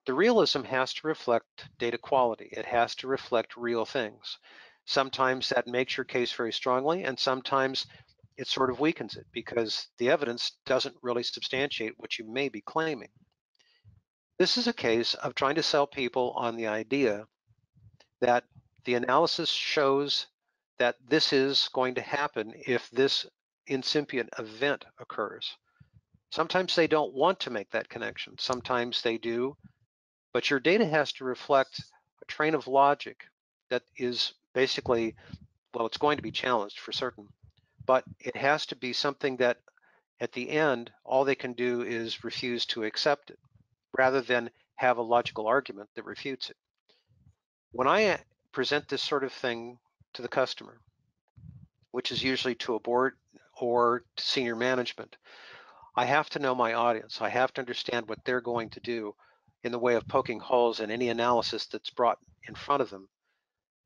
The realism has to reflect data quality. It has to reflect real things. Sometimes that makes your case very strongly, and sometimes it sort of weakens it because the evidence doesn't really substantiate what you may be claiming. This is a case of trying to sell people on the idea that the analysis shows that this is going to happen if this incipient event occurs. Sometimes they don't want to make that connection. Sometimes they do. But your data has to reflect a train of logic that is basically, well, it's going to be challenged for certain, but it has to be something that at the end, all they can do is refuse to accept it rather than have a logical argument that refutes it. When I present this sort of thing to the customer, which is usually to a board or to senior management, I have to know my audience. I have to understand what they're going to do in the way of poking holes in any analysis that's brought in front of them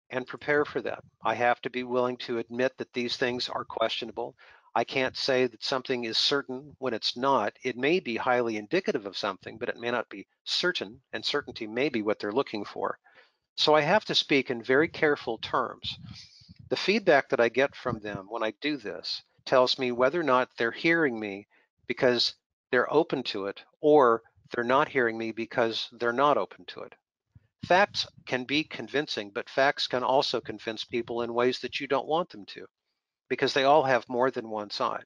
and prepare for that. I have to be willing to admit that these things are questionable. I can't say that something is certain when it's not. It may be highly indicative of something, but it may not be certain, and certainty may be what they're looking for. So I have to speak in very careful terms. The feedback that I get from them when I do this tells me whether or not they're hearing me because they're open to it, or they're not hearing me because they're not open to it. Facts can be convincing, but facts can also convince people in ways that you don't want them to, because they all have more than one side.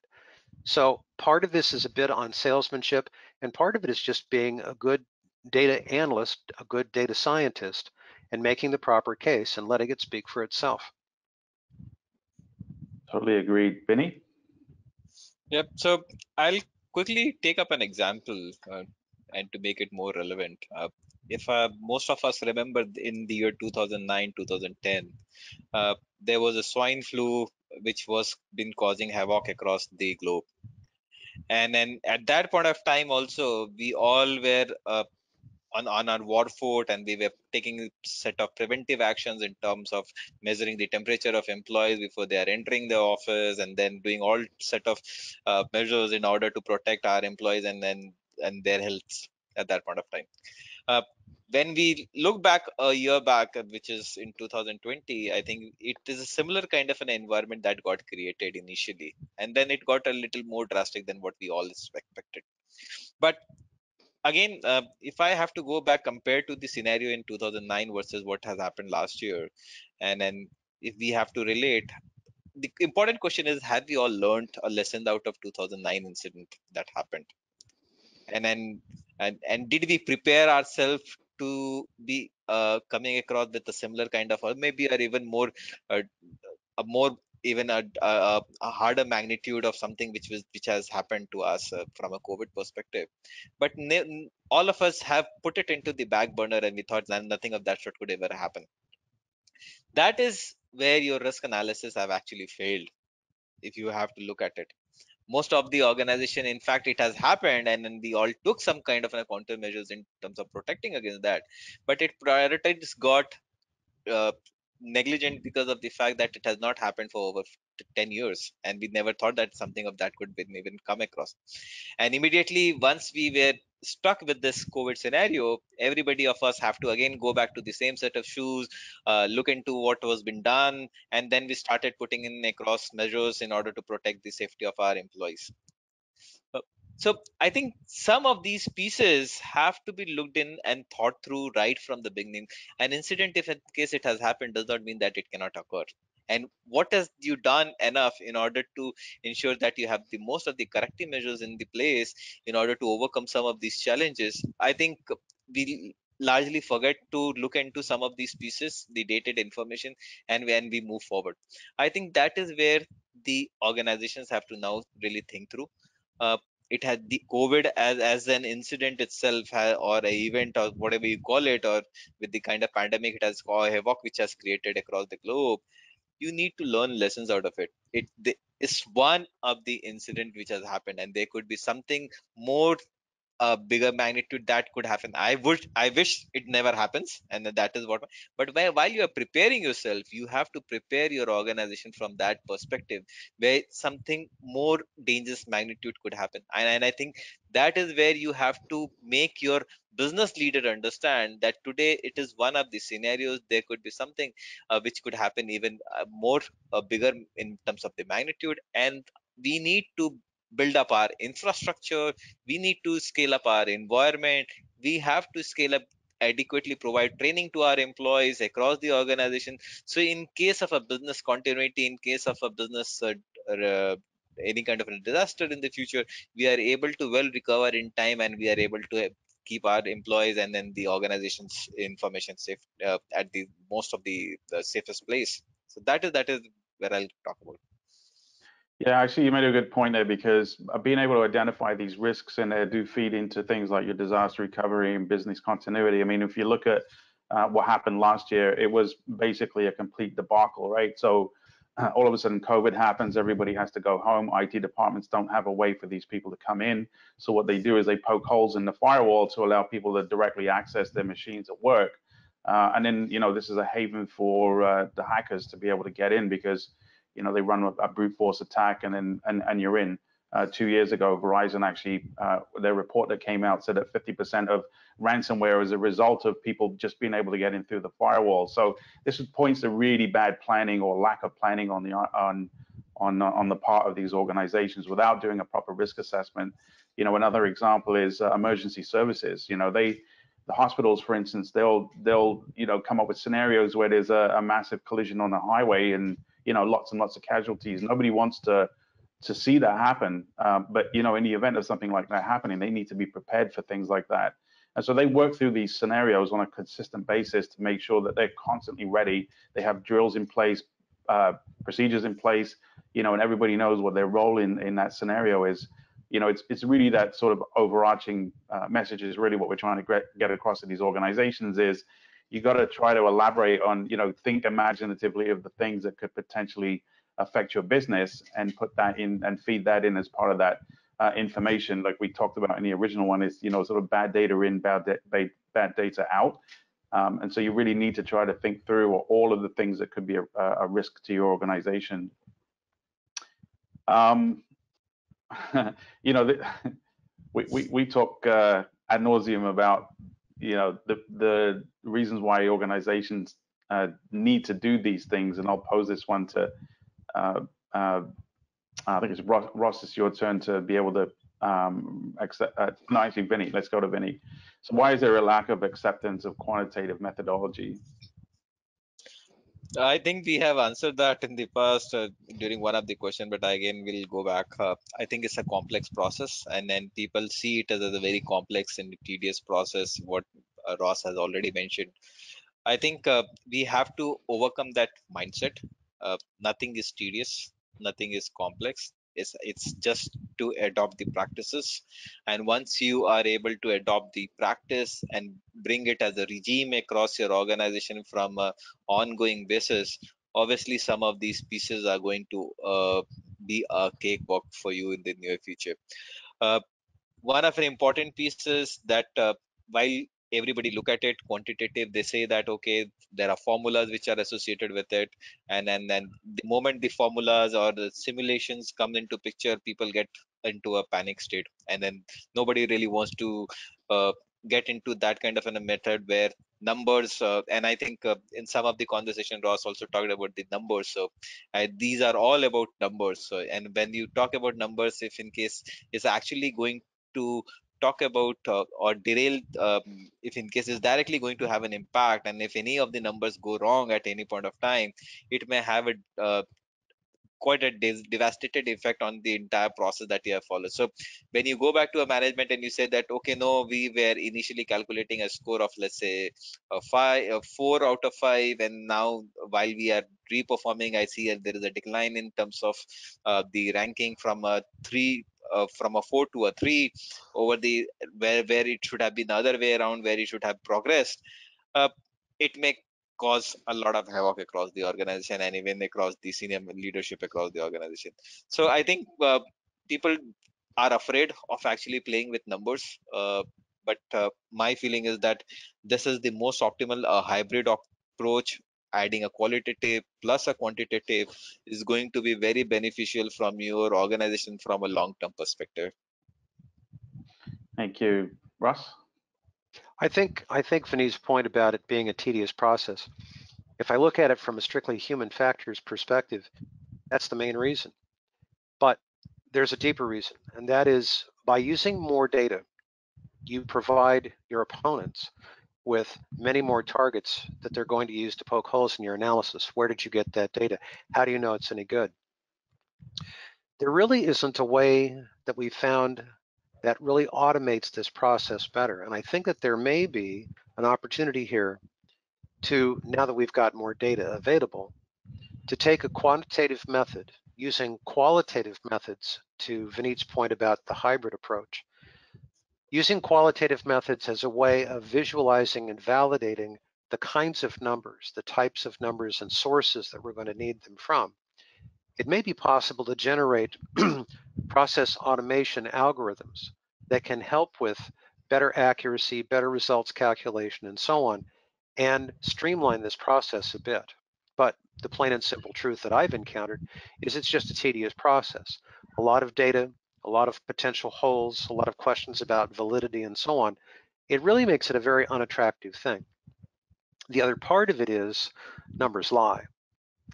So part of this is a bit on salesmanship, and part of it is just being a good data analyst, a good data scientist, and making the proper case and letting it speak for itself. Totally agreed. Vinny? Yep. So I'll quickly take up an example and to make it more relevant. If most of us remember in the year 2009, 2010, there was a swine flu which was been causing havoc across the globe. And then at that point of time also, we all were on our war foot, and we were taking a set of preventive actions in terms of measuring the temperature of employees before they are entering the office, and then doing all set of measures in order to protect our employees and their health at that point of time. When we look back a year back, which is in 2020, I think it is a similar kind of an environment that got created initially, and then it got a little more drastic than what we all expected. But again, if I have to go back compared to the scenario in 2009 versus what has happened last year, and then if we have to relate, the important question is, have we all learned a lesson out of 2009 incident that happened? And then and did we prepare ourselves to be coming across with a similar kind of, or maybe or even more a more even a harder magnitude of something which has happened to us from a COVID perspective? But all of us have put it into the back burner, and we thought that nothing of that sort could ever happen. That is where your risk analysis have actually failed. If you have to look at it, most of the organization, in fact, it has happened, and then they all took some kind of countermeasures in terms of protecting against that, but it prioritized got uh, negligent because of the fact that it has not happened for over 10 years, and we never thought that something of that could even come across. And immediately once we were stuck with this COVID scenario, everybody of us have to again go back to the same set of shoes, look into what was been done, and then we started putting in across measures in order to protect the safety of our employees. uh, So I think some of these pieces have to be looked in and thought through right from the beginning. An incident, if in case it has happened, does not mean that it cannot occur. And what has you done enough in order to ensure that you have the most of the corrective measures in the place in order to overcome some of these challenges? I think we largely forget to look into some of these pieces, the dated information, and when we move forward. I think that is where the organizations have to now really think through. uh, it had the COVID as an incident itself, or a event, or whatever you call it, or with the kind of pandemic it has caused havoc which has created across the globe. You need to learn lessons out of it. It's one of the incident which has happened, and there could be something more a bigger magnitude that could happen. I wish it never happens, and that is what. But while you are preparing yourself, you have to prepare your organization from that perspective, where something more dangerous magnitude could happen. And I think that is where you have to make your business leader understand that today it is one of the scenarios. There could be something which could happen even more bigger in terms of the magnitude, and we need to build up our infrastructure. We need to scale up our environment. We have to scale up, adequately provide training to our employees across the organization, so in case of a business continuity, in case of a business uh, any kind of a disaster in the future, we are able to well recover in time, and we are able to keep our employees and then the organization's information safe at the most of the safest place. So that is where I'll talk about. Yeah, actually, you made a good point there because being able to identify these risks and they do feed into things like your disaster recovery and business continuity. I mean, if you look at what happened last year, it was basically a complete debacle, right? So all of a sudden, COVID happens, everybody has to go home. IT departments don't have a way for these people to come in. So what they do is they poke holes in the firewall to allow people to directly access their machines at work. And then, this is a haven for the hackers to be able to get in because they run a brute force attack and you're in. 2 years ago, Verizon actually, their report that came out said that 50% of ransomware is a result of people just being able to get in through the firewall. So this points to really bad planning or lack of planning on the part of these organizations without doing a proper risk assessment. Another example is emergency services. The hospitals, for instance, they'll come up with scenarios where there's a massive collision on the highway and lots and lots of casualties. Nobody wants to see that happen. But in the event of something like that happening, they need to be prepared for things like that. And so they work through these scenarios on a consistent basis to make sure that they're constantly ready. They have drills in place, procedures in place, and everybody knows what their role in that scenario is. It's really that sort of overarching message is really what we're trying to get across to these organizations is you got to try to elaborate on, think imaginatively of the things that could potentially affect your business and put that in and feed that in as part of that information. Like we talked about in the original one is, sort of bad data in, bad data out. And so you really need to try to think through all of the things that could be a risk to your organization. We talk ad nauseum about the reasons why organizations need to do these things, and I'll pose this one to I think it's Ross. It's your turn to be able to accept. No, actually, Vinny. Let's go to Vinny. So, why is there a lack of acceptance of quantitative methodology? I think we have answered that in the past during one of the question, but again we'll go back. I think it's a complex process, and then people see it as a very complex and tedious process. What Ross has already mentioned. I think we have to overcome that mindset. Nothing is tedious, nothing is complex. It's just to adopt the practices, and once you are able to adopt the practice and bring it as a regime across your organization from a ongoing basis, obviously some of these pieces are going to be a cakewalk for you in the near future. Uh, One of the important pieces that while everybody look at it quantitative, they say that okay, there are formulas which are associated with it, and then the moment the formulas or the simulations come into picture, people get into a panic state, and then nobody really wants to uh, get into that kind of a method where numbers and I think in some of the conversation Ross also talked about the numbers. So these are all about numbers. So, and when you talk about numbers, if in case is actually going to talk about or derail if in case is directly going to have an impact, and if any of the numbers go wrong at any point of time, it may have a quite a devastated effect on the entire process that you have followed. So when you go back to a management and you say that okay, no, we were initially calculating a score of let's say a 4 out of 5, and now while we are reperforming, I see that there is a decline in terms of the ranking from a 3 from a 4 to a 3 over the where it should have been the other way around, where it should have progressed. uh, it may cause a lot of havoc across the organization and even across the senior leadership across the organization. So I think people are afraid of actually playing with numbers. But my feeling is that this is the most optimal hybrid approach. Adding a qualitative plus a quantitative is going to be very beneficial from your organization from a long-term perspective. Thank you, Russ. I think Vinny's point about it being a tedious process, if I look at it from a strictly human factors perspective, that's the main reason. But there's a deeper reason, and that is by using more data, you provide your opponents with many more targets that they're going to use to poke holes in your analysis. Where did you get that data? How do you know it's any good? There really isn't a way that we found that really automates this process better. And I think that there may be an opportunity here to, now that we've got more data available, to take a quantitative method using qualitative methods, to Vineet's point about the hybrid approach, using qualitative methods as a way of visualizing and validating the kinds of numbers, the types of numbers and sources that we're going to need them from. It may be possible to generate process automation algorithms that can help with better accuracy, better results calculation, and so on, and streamline this process a bit. But the plain and simple truth that I've encountered is it's just a tedious process. A lot of data, a lot of potential holes, a lot of questions about validity, and so on. It really makes it a very unattractive thing. The other part of it is numbers lie.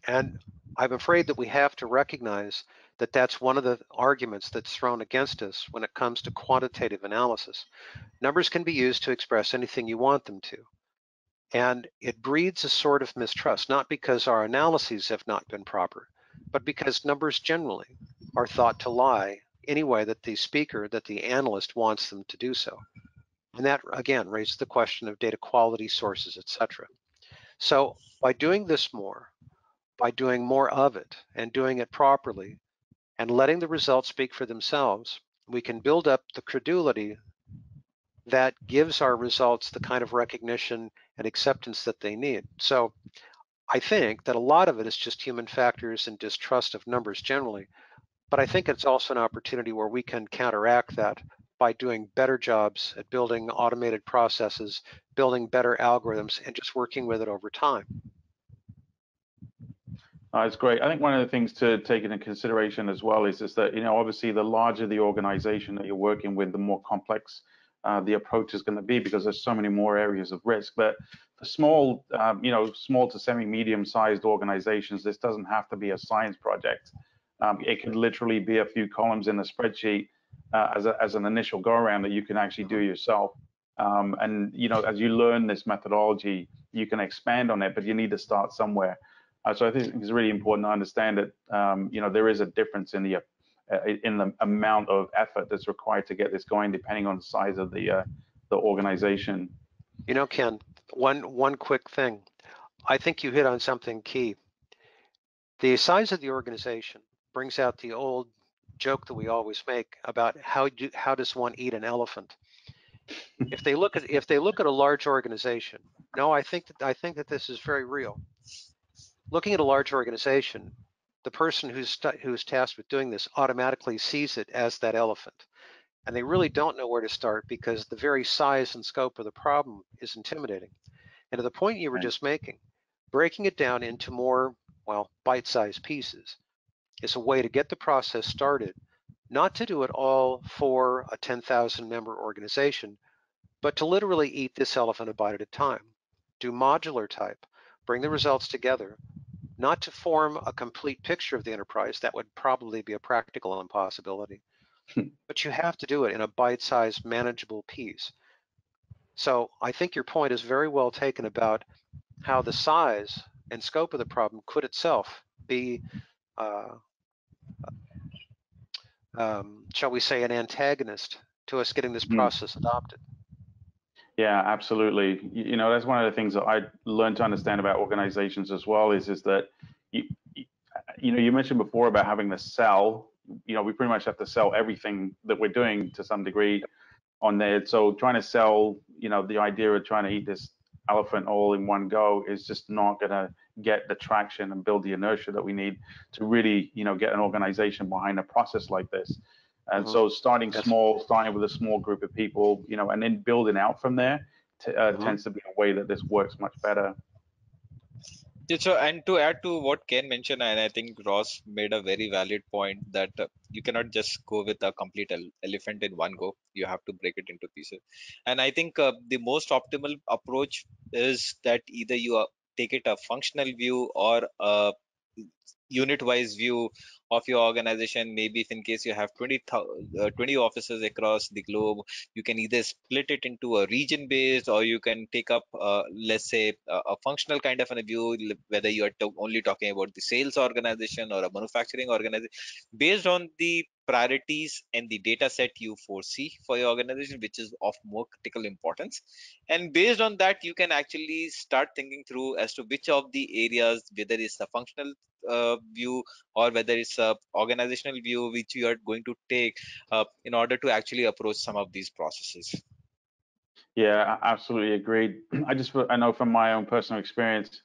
And I'm afraid that we have to recognize that that's one of the arguments that's thrown against us when it comes to quantitative analysis. Numbers can be used to express anything you want them to. And it breeds a sort of mistrust, not because our analyses have not been proper, but because numbers generally are thought to lie any way that the speaker, that the analyst wants them to do so. And that, again, raises the question of data quality, sources, etc. So by doing this more, by doing more of it and doing it properly and letting the results speak for themselves, we can build up the credulity that gives our results the kind of recognition and acceptance that they need. So I think that a lot of it is just human factors and distrust of numbers generally, but I think it's also an opportunity where we can counteract that by doing better jobs at building automated processes, building better algorithms, and just working with it over time. It's great. I think one of the things to take into consideration as well is that, obviously the larger the organization that you're working with, the more complex the approach is going to be, because there's so many more areas of risk. But for small, small to semi-medium sized organizations, this doesn't have to be a science project. It could literally be a few columns in a spreadsheet as an initial go around that you can actually do yourself. And, as you learn this methodology, you can expand on it, but you need to start somewhere. So I think it's really important to understand that there is a difference in the amount of effort that's required to get this going, depending on the size of the organization. Ken, one quick thing. I think you hit on something key. The size of the organization brings out the old joke that we always make about how does one eat an elephant. If they look at a large organization, no, I think that this is very real. Looking at a large organization, the person who's tasked with doing this automatically sees it as that elephant. And they really don't know where to start because the very size and scope of the problem is intimidating. And to the point you were Right. just making, breaking it down into more, well, bite-sized pieces is a way to get the process started, not to do it all for a 10,000 member organization, but to literally eat this elephant a bite at a time. Do modular type, bring the results together, not to form a complete picture of the enterprise, that would probably be a practical impossibility, but you have to do it in a bite-sized, manageable piece. So I think your point is very well taken about how the size and scope of the problem could itself be, uh, shall we say, an antagonist to us getting this Hmm. process adopted. Yeah, absolutely. That's one of the things that I learned to understand about organizations as well is that you, you mentioned before about having to sell. We pretty much have to sell everything that we're doing to some degree on there. So trying to sell, the idea of trying to eat this elephant all in one go is just not going to get the traction and build the inertia that we need to really, get an organization behind a process like this. And Mhm. so starting That's small, starting with a small group of people, and then building out from there mhm. tends to be a way that this works much better. Yeah, so, and to add to what Ken mentioned, and I think Ross made a very valid point that you cannot just go with a complete elephant in one go. You have to break it into pieces. And I think the most optimal approach is that either you take it a functional view or a unit-wise view of your organization. Maybe if in case you have 20 offices across the globe, you can either split it into a region based, or you can take up let's say a functional kind of a view, whether you are only talking about the sales organization or a manufacturing organization, based on the priorities and the data set you foresee for your organization, which is of more critical importance. And based on that, you can actually start thinking through as to which of the areas, whether it's a functional view or whether it's a organizational view, which you are going to take in order to actually approach some of these processes. Yeah, absolutely agreed. I know from my own personal experience,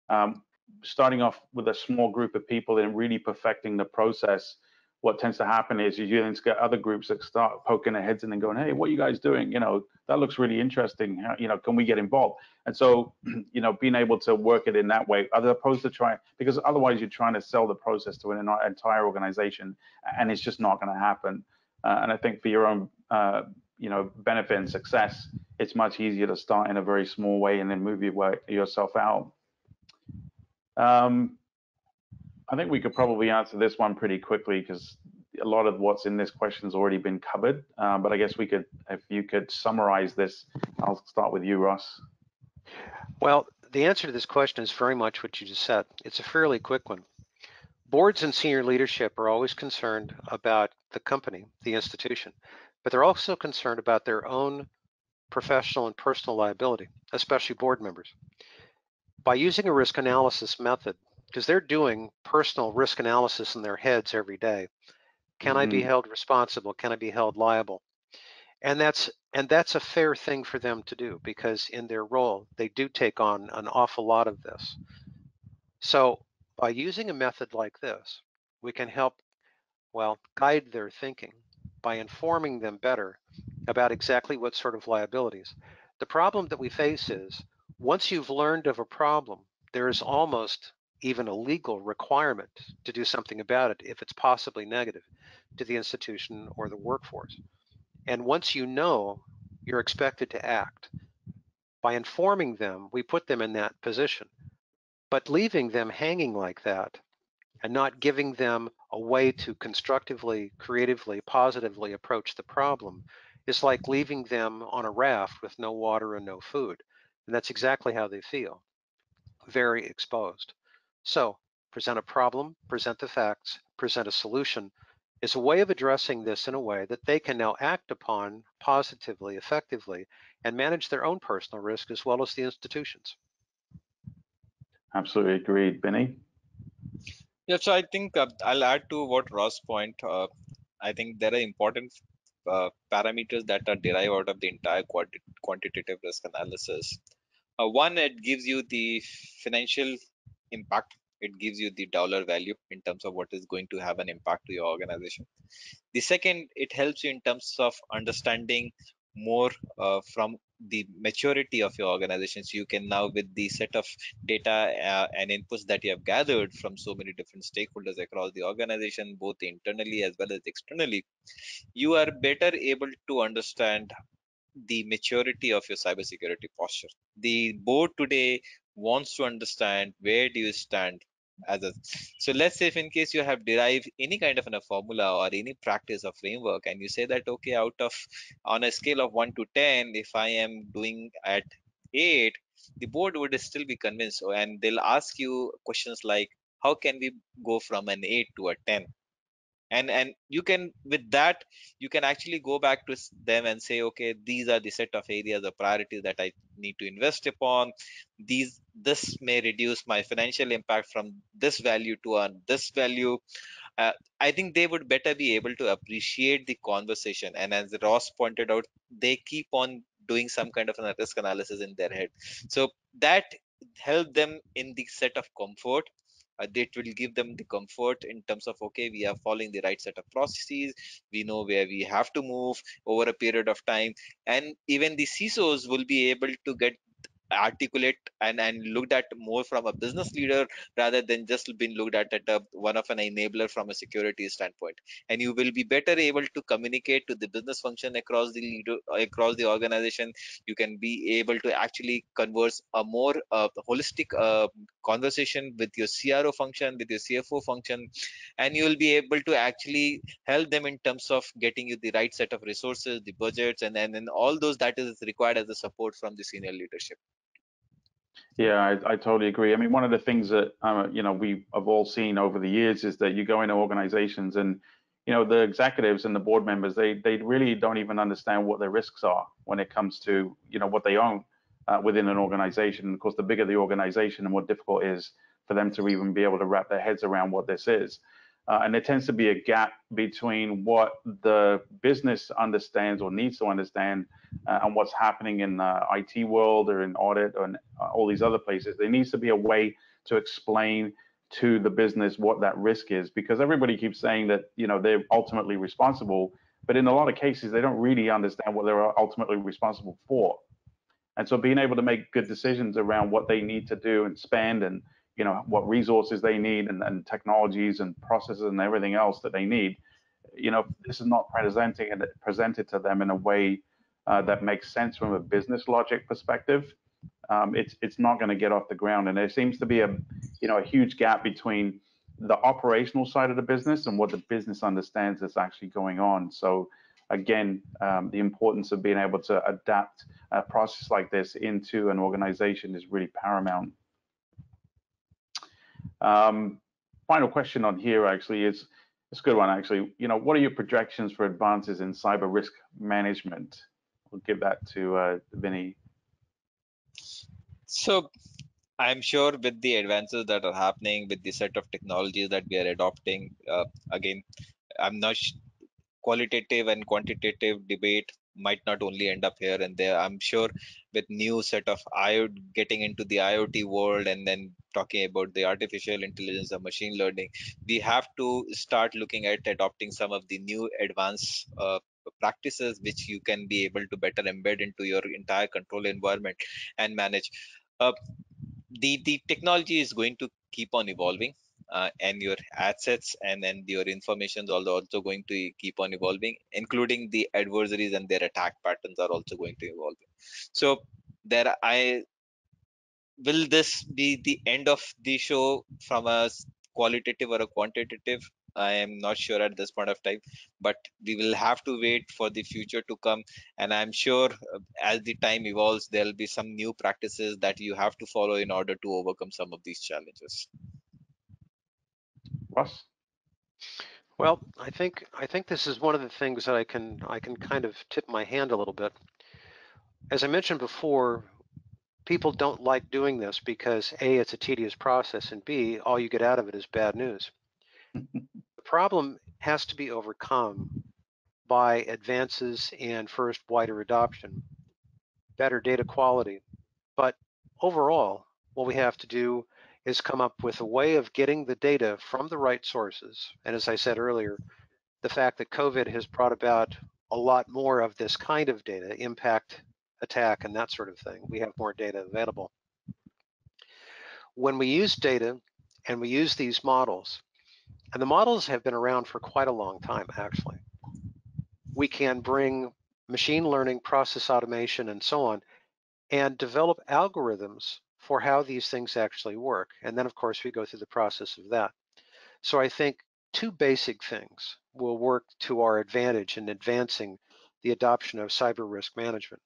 um, starting off with a small group of people and really perfecting the process, what tends to happen is you then get other groups that start poking their heads in and going, "Hey, what are you guys doing? That looks really interesting. Can we get involved?" And so, being able to work it in that way, as opposed to trying, because otherwise you're trying to sell the process to an entire organization, and it's just not going to happen. And I think for your own, benefit and success, it's much easier to start in a very small way and then move yourself out. Um, I think we could probably answer this one pretty quickly because a lot of what's in this question has already been covered. But I guess if you could summarize this, I'll start with you, Ross. Well, the answer to this question is very much what you just said. It's a fairly quick one. Boards and senior leadership are always concerned about the company, the institution, but they're also concerned about their own professional and personal liability, especially board members. By using a risk analysis method, because they're doing personal risk analysis in their heads every day, can I be Mm-hmm. held responsible? Can I be held liable? And that's a fair thing for them to do because in their role, they do take on an awful lot of this. So by using a method like this, we can help, well, guide their thinking by informing them better about exactly what sort of liabilities. The problem that we face is once you've learned of a problem, there is almost even a legal requirement to do something about it if it's possibly negative to the institution or the workforce. And once you know, you're expected to act. By informing them, we put them in that position. But leaving them hanging like that and not giving them a way to constructively, creatively, positively approach the problem is like leaving them on a raft with no water and no food. And that's exactly how they feel, very exposed. So present a problem, present the facts, present a solution is a way of addressing this in a way that they can now act upon positively, effectively, and manage their own personal risk as well as the institutions. Absolutely agreed, Benny. Yeah, so I think I'll add to what Ross' point. I think there are important parameters that are derived out of the entire quantitative risk analysis. One, it gives you the financial impact It gives you the dollar value in terms of what is going to have an impact to your organization. The second, it helps you in terms of understanding more from the maturity of your organization. So you can now, with the set of data and inputs that you have gathered from so many different stakeholders across the organization, both internally as well as externally, you are better able to understand the maturity of your cybersecurity posture. The board today wants to understand where do you stand as a. So let's say if in case you have derived any kind of a formula or any practice or framework, and you say that okay, out of on a scale of 1 to 10, if I am doing at 8, the board would still be convinced, and they'll ask you questions like, how can we go from an 8 to a 10? And you can, with that, you can actually go back to them and say, okay, these are the set of areas of priorities that I need to invest upon. This may reduce my financial impact from this value to this value. uh, I think they would better be able to appreciate the conversation. And as Ross pointed out, they keep on doing some kind of a risk analysis in their head. So that help them in the set of comfort. That will give them the comfort in terms of, okay, we are following the right set of processes. We know where we have to move over a period of time. And even the CISOs will be able to get articulate and looked at more from a business leader rather than just being looked at a, one of an enabler from a security standpoint. And you will be better able to communicate to the business function across the leader, across the organization. You can be able to actually converse a more holistic conversation with your CRO function, with your CFO function, and you will be able to actually help them in terms of getting you the right set of resources, the budgets, and all those that is required as a support from the senior leadership. Yeah, I totally agree. I mean, one of the things that we have all seen over the years is that you go into organizations and the executives and the board members, they really don't even understand what their risks are when it comes to what they own within an organization. And of course, the bigger the organization, the more difficult it is for them to even be able to wrap their heads around what this is. And there tends to be a gap between what the business understands or needs to understand and what's happening in the IT world or in audit or in all these other places. There needs to be a way to explain to the business what that risk is, because everybody keeps saying that they're ultimately responsible, but in a lot of cases they don't really understand what they're ultimately responsible for. And so being able to make good decisions around what they need to do and spend, and what resources they need, and technologies and processes and everything else that they need, this is not presented to them in a way that makes sense from a business logic perspective, it's not going to get off the ground. And there seems to be a huge gap between the operational side of the business and what the business understands that's actually going on. So again, the importance of being able to adapt a process like this into an organization is really paramount. Final question on here actually is, it's a good one actually. What are your projections for advances in cyber risk management? We'll give that to Vinny. So I'm sure with the advances that are happening, with the set of technologies that we are adopting, again, I'm not qualitative and quantitative debate might not only end up here and there. I'm sure with new set of IoT, getting into the IoT world and then talking about the artificial intelligence or machine learning, we have to start looking at adopting some of the new advanced practices which you can be able to better embed into your entire control environment and manage. Uh, the technology is going to keep on evolving, and your assets and your information is also going to keep on evolving, including the adversaries and their attack patterns are also going to evolve. So there, I will this be the end of the show from a qualitative or a quantitative? I am not sure at this point of time, but we will have to wait for the future to come. And I'm sure as the time evolves, there'll be some new practices that you have to follow in order to overcome some of these challenges. Russ? Well, I think this is one of the things that I can kind of tip my hand a little bit. As I mentioned before, people don't like doing this because A, it's a tedious process, and B, all you get out of it is bad news. The problem has to be overcome by advances in, first, wider adoption, better data quality. But overall, what we have to do is come up with a way of getting the data from the right sources. And as I said earlier, the fact that COVID has brought about a lot more of this kind of data, impact, attack, and that sort of thing. We have more data available. When we use data and we use these models, and the models have been around for quite a long time, actually, we can bring machine learning, process automation, and so on, and develop algorithms for how these things actually work. And then, of course, we go through the process of that. So I think two basic things will work to our advantage in advancing the adoption of cyber risk management.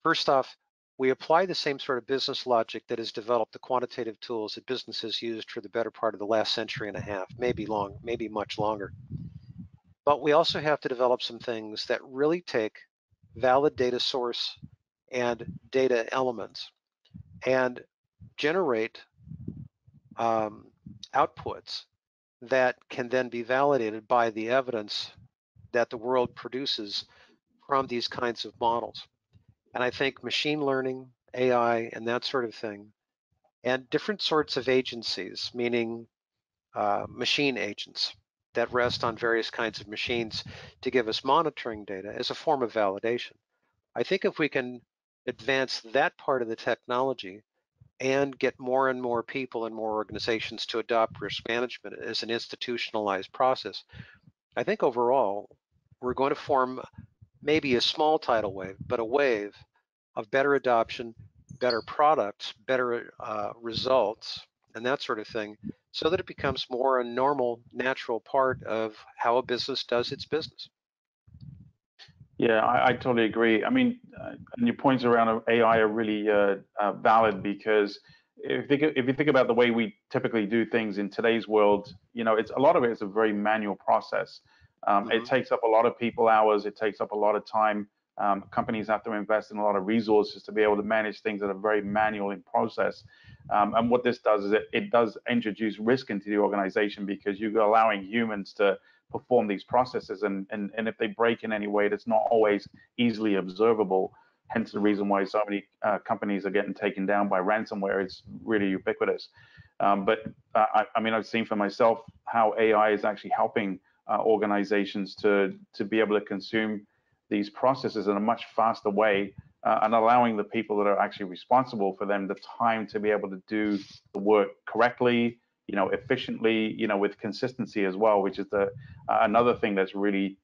First off, we apply the same sort of business logic that has developed the quantitative tools that businesses used for the better part of the last century and a half, maybe much longer. But we also have to develop some things that really take valid data source and data elements and generate outputs that can then be validated by the evidence that the world produces from these kinds of models. And I think machine learning, AI, and that sort of thing, and different sorts of agencies, meaning machine agents that rest on various kinds of machines to give us monitoring data as a form of validation. I think if we can advance that part of the technology and get more and more people and more organizations to adopt risk management as an institutionalized process, I think overall we're going to form maybe a small tidal wave, but a wave of better adoption, better products, better results, and that sort of thing, so that it becomes more a normal, natural part of how a business does its business. Yeah, I totally agree. I mean, and your points around AI are really valid, because if you think about the way we typically do things in today's world, it's a lot of it is a very manual process. It takes up a lot of people hours. It takes up a lot of time. Companies have to invest in a lot of resources to be able to manage things that are very manual in process. And what this does is it does introduce risk into the organization, because you're allowing humans to perform these processes, and if they break in any way, that's not always easily observable. Hence the reason why so many companies are getting taken down by ransomware. It's really ubiquitous. But I mean, I've seen for myself how AI is actually helping organizations to be able to consume these processes in a much faster way, and allowing the people that are actually responsible for them the time to be able to do the work correctly, efficiently, with consistency as well, which is another thing that's really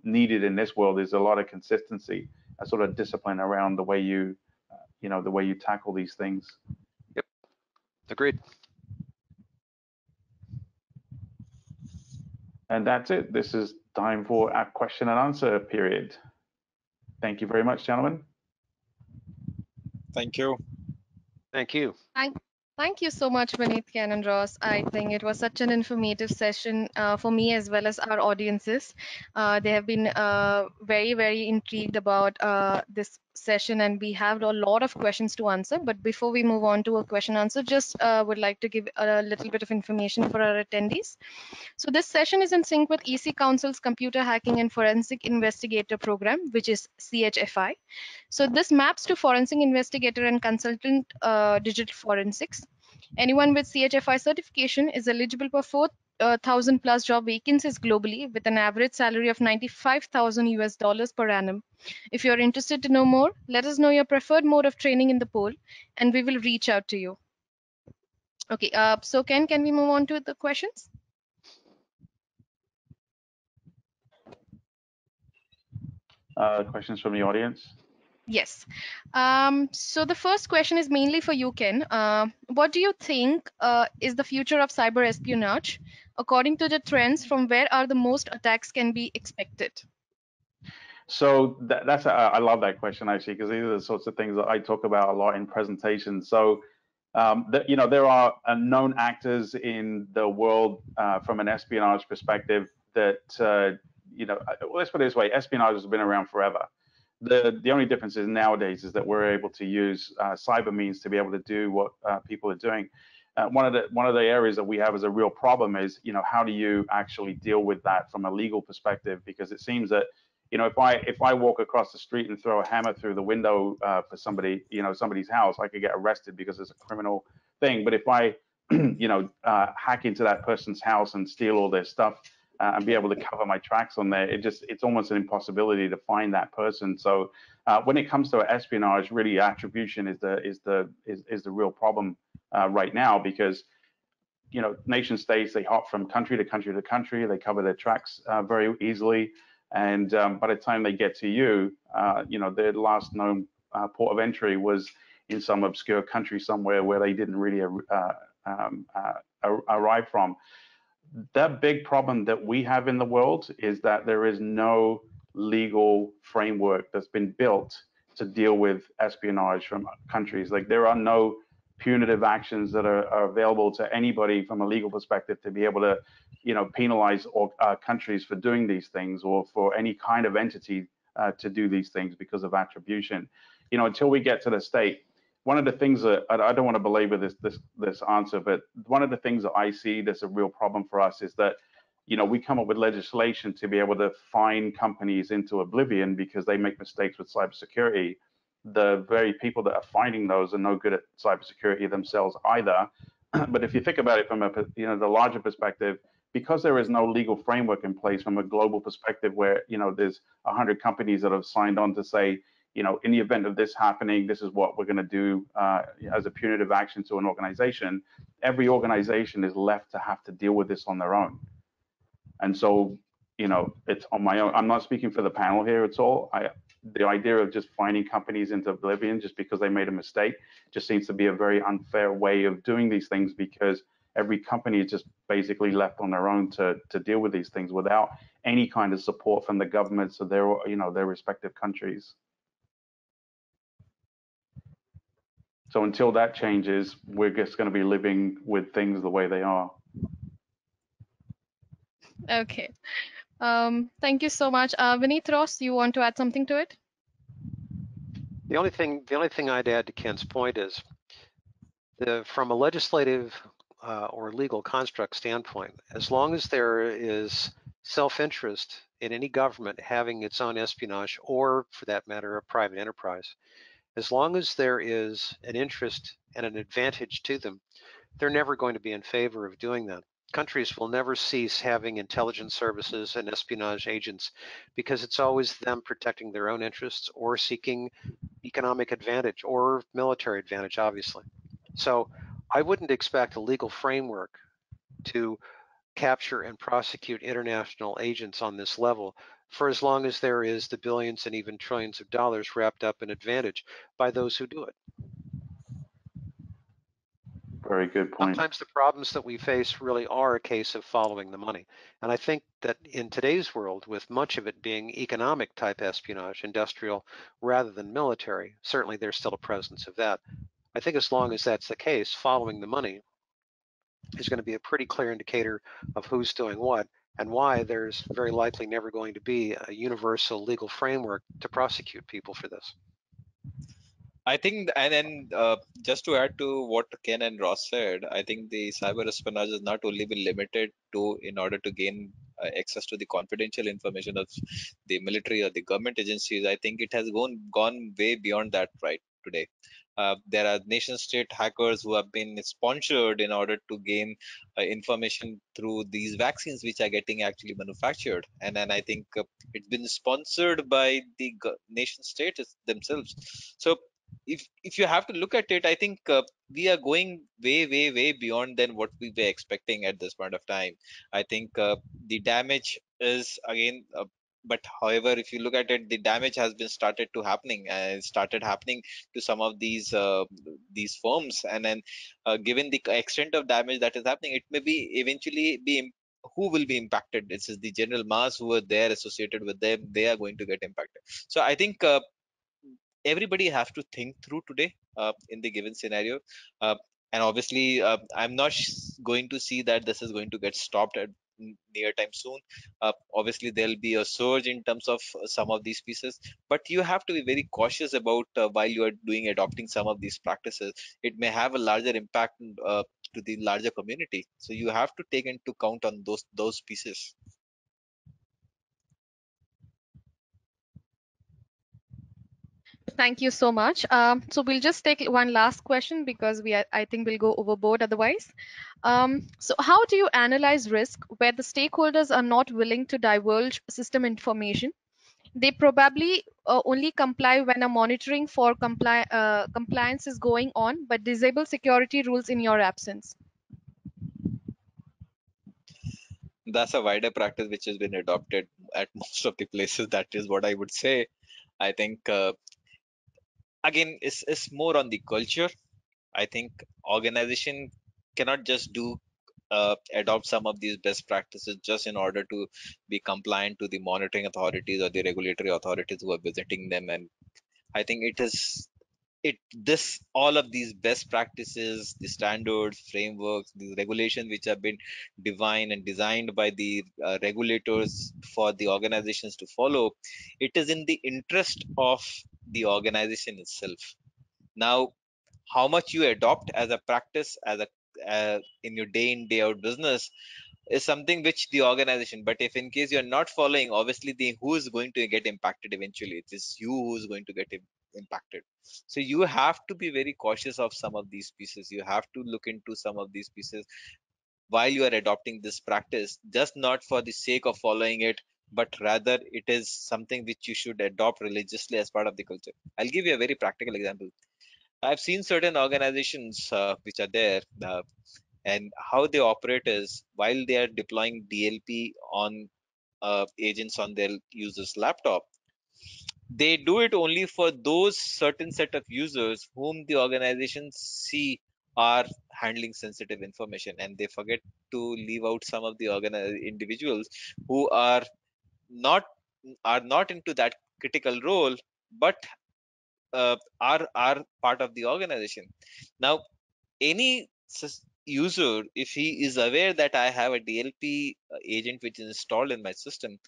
needed in this world, is a lot of consistency, a sort of discipline around the way you tackle these things. Yep, agreed. And that's it. This is time for our question and answer period. Thank you very much, gentlemen. Thank you. Thank you. Thank you so much, Vineet, Ken, and Ross. I think it was such an informative session for me as well as our audiences. They have been very, very intrigued about this session, and we have a lot of questions to answer. But before we move on to a question answer, just would like to give a little bit of information for our attendees. So this session is in sync with EC Council's Computer Hacking and Forensic Investigator Program, which is CHFI. So this maps to Forensic Investigator and Consultant Digital Forensics. Anyone with CHFI certification is eligible for 4,000 plus job vacancies globally, with an average salary of $95,000 US per annum. If you're interested to know more, let us know your preferred mode of training in the poll, and we will reach out to you. Okay, so Ken, can we move on to the questions? Questions from the audience? Yes. So the first question is mainly for you, Ken. What do you think is the future of cyber espionage? According to the trends, from where are the most attacks can be expected? So I love that question, actually, because these are the sorts of things that I talk about a lot in presentations. So there are known actors in the world from an espionage perspective that let's put it this way: espionage has been around forever. The only difference is nowadays is that we're able to use cyber means to be able to do what people are doing. One of the areas that we have as a real problem is, how do you actually deal with that from a legal perspective? Because it seems that, if I walk across the street and throw a hammer through the window for somebody, somebody's house, I could get arrested because it's a criminal thing. But if I hack into that person's house and steal all their stuff and be able to cover my tracks on there. It's almost an impossibility to find that person. So when it comes to espionage, really attribution is the real problem right now, because nation states, they hop from country to country to country, they cover their tracks very easily, and by the time they get to you, their last known port of entry was in some obscure country somewhere where they didn't really arrive from. The big problem that we have in the world is that there is no legal framework that's been built to deal with espionage from countries. Like, there are no punitive actions that are available to anybody from a legal perspective to be able to, penalize countries for doing these things, or for any kind of entity to do these things because of attribution. Until we get to the state, one of the things that I don't want to belabor this answer, but one of the things that I see that's a real problem for us is that, we come up with legislation to be able to fine companies into oblivion because they make mistakes with cybersecurity. The very people that are finding those are no good at cybersecurity themselves either. But if you think about it from the larger perspective, because there is no legal framework in place from a global perspective, where there's 100 companies that have signed on to say, in the event of this happening, this is what we're going to do as a punitive action to an organization. Every organization is left to have to deal with this on their own. And so, it's on my own. I'm not speaking for the panel here at all. The idea of just finding companies into oblivion just because they made a mistake just seems to be a very unfair way of doing these things, because every company is just basically left on their own to deal with these things without any kind of support from the governments of their respective countries. So until that changes, we're just going to be living with things the way they are. Okay. Thank you so much. Vineet, Ross, you want to add something to it? The only thing I'd add to Ken's point is, from a legislative or legal construct standpoint, as long as there is self-interest in any government having its own espionage, or for that matter, a private enterprise, as long as there is an interest and an advantage to them, they're never going to be in favor of doing that. Countries will never cease having intelligence services and espionage agents, because it's always them protecting their own interests or seeking economic advantage or military advantage, obviously. So I wouldn't expect a legal framework to capture and prosecute international agents on this level for as long as there is the billions and even trillions of dollars wrapped up in advantage by those who do it. Very good point. Sometimes the problems that we face really are a case of following the money. And I think that in today's world, with much of it being economic type espionage, industrial rather than military, certainly there's still a presence of that. I think as long as that's the case, following the money is going to be a pretty clear indicator of who's doing what, and why there's very likely never going to be a universal legal framework to prosecute people for this. I think, and then just to add to what Ken and Ross said, I think the cyber espionage has not only been limited to in order to gain access to the confidential information of the military or the government agencies. I think it has gone way beyond that right today. There are nation state hackers who have been sponsored in order to gain information through these vaccines which are getting actually manufactured, and then I think it's been sponsored by the nation states themselves. So if you have to look at it, I think we are going way beyond than what we were expecting at this point of time. I think the damage is again but however, if you look at it, the damage has been started happening to some of these firms, and then given the extent of damage that is happening, it may be eventually be who will be impacted. This is the general mass who are there associated with them. They are going to get impacted. So I think everybody has to think through today in the given scenario, and obviously I'm not going to see that this is going to get stopped at near time soon. Obviously there'll be a surge in terms of some of these pieces, but you have to be very cautious about while you are adopting some of these practices. It may have a larger impact to the larger community, so you have to take into account on those pieces. Thank you so much. So we'll just take one last question because I think we'll go overboard otherwise. So how do you analyze risk where the stakeholders are not willing to divulge system information? They probably only comply when a monitoring for compliance is going on, but disable security rules in your absence. That's a wider practice which has been adopted at most of the places. That is what I would say. I think again, it's more on the culture. I think organization cannot just do adopt some of these best practices just in order to be compliant to the monitoring authorities or the regulatory authorities who are visiting them. And I think it is it this all of these best practices, the standards, frameworks, these regulations which have been defined and designed by the regulators for the organizations to follow, it is in the interest of the organization itself. Now, how much you adopt as a practice as a in your day in day out business is something which the organization, but if in case you're not following, obviously the who is going to get impacted eventually, it is you who's going to get impacted. So you have to be very cautious of some of these pieces. You have to look into some of these pieces while you are adopting this practice, just not for the sake of following it, but rather it is something which you should adopt religiously as part of the culture. I'll give you a very practical example. I've seen certain organizations which are there, and how they operate is while they are deploying DLP on agents on their users' laptop, they do it only for those certain set of users whom the organizations see are handling sensitive information, and they forget to leave out some of the individuals who not are not into that critical role, but are part of the organization. Now, any user, if he is aware that I have a DLP agent which is installed in my system,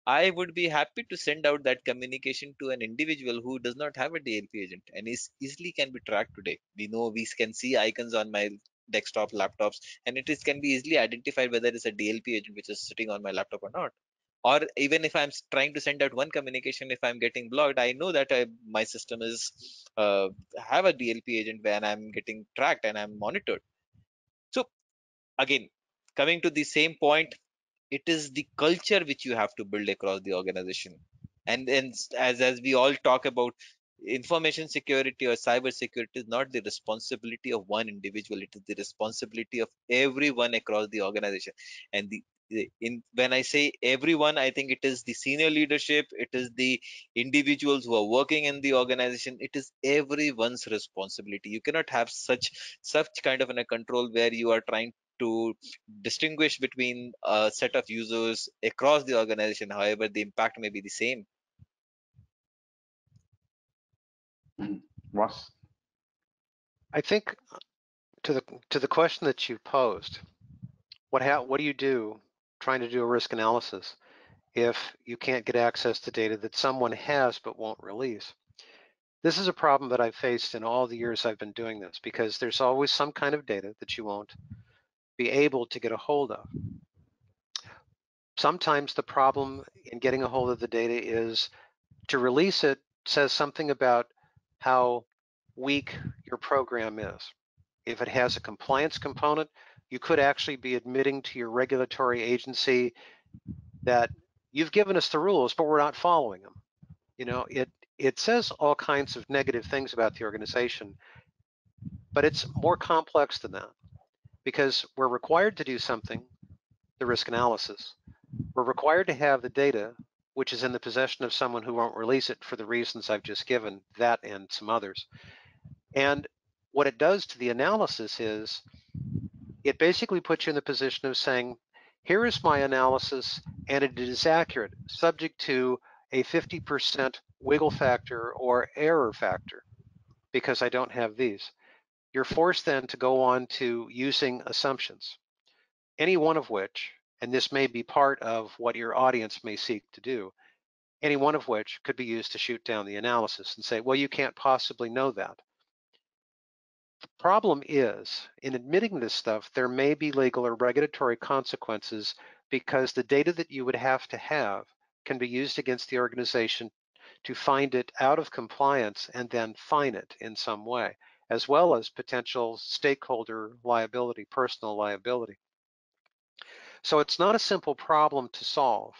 I would be happy to send out that communication to an individual who does not have a DLP agent and is easily can be tracked today. We know we can see icons on my desktop laptops, and it is can be easily identified whether it's a DLP agent which is sitting on my laptop or not. Or even if I'm trying to send out one communication, if I'm getting blocked, I know that my system is have a DLP agent where I'm getting tracked and I'm monitored. So again, coming to the same point, it is the culture which you have to build across the organization. And as we all talk about, information security or cyber security is not the responsibility of one individual, it is the responsibility of everyone across the organization. And in when I say everyone, I think it is the senior leadership, it is the individuals who are working in the organization, it is everyone's responsibility. You cannot have such kind of a control where you are trying to distinguish between a set of users across the organization, however the impact may be the same. Russ? I think to the question that you posed, what do you do trying to do a risk analysis if you can't get access to data that someone has but won't release? This is a problem that I've faced in all the years I've been doing this, because there's always some kind of data that you won't be able to get a hold of. Sometimes the problem in getting a hold of the data is to release it says something about how weak your program is. If it has a compliance component, you could actually be admitting to your regulatory agency that you've given us the rules, but we're not following them. You know, it says all kinds of negative things about the organization, but it's more complex than that, because we're required to do something, the risk analysis. We're required to have the data, which is in the possession of someone who won't release it for the reasons I've just given, that and some others. And what it does to the analysis is it basically puts you in the position of saying, here is my analysis, and it is accurate, subject to a 50% wiggle factor or error factor, because I don't have these. You're forced then to go on to using assumptions, any one of which, and this may be part of what your audience may seek to do, any one of which could be used to shoot down the analysis and say, well, you can't possibly know that. The problem is, in admitting this stuff, there may be legal or regulatory consequences, because the data that you would have can be used against the organization to find it out of compliance and then fine it in some way, as well as potential stakeholder liability, personal liability. So it's not a simple problem to solve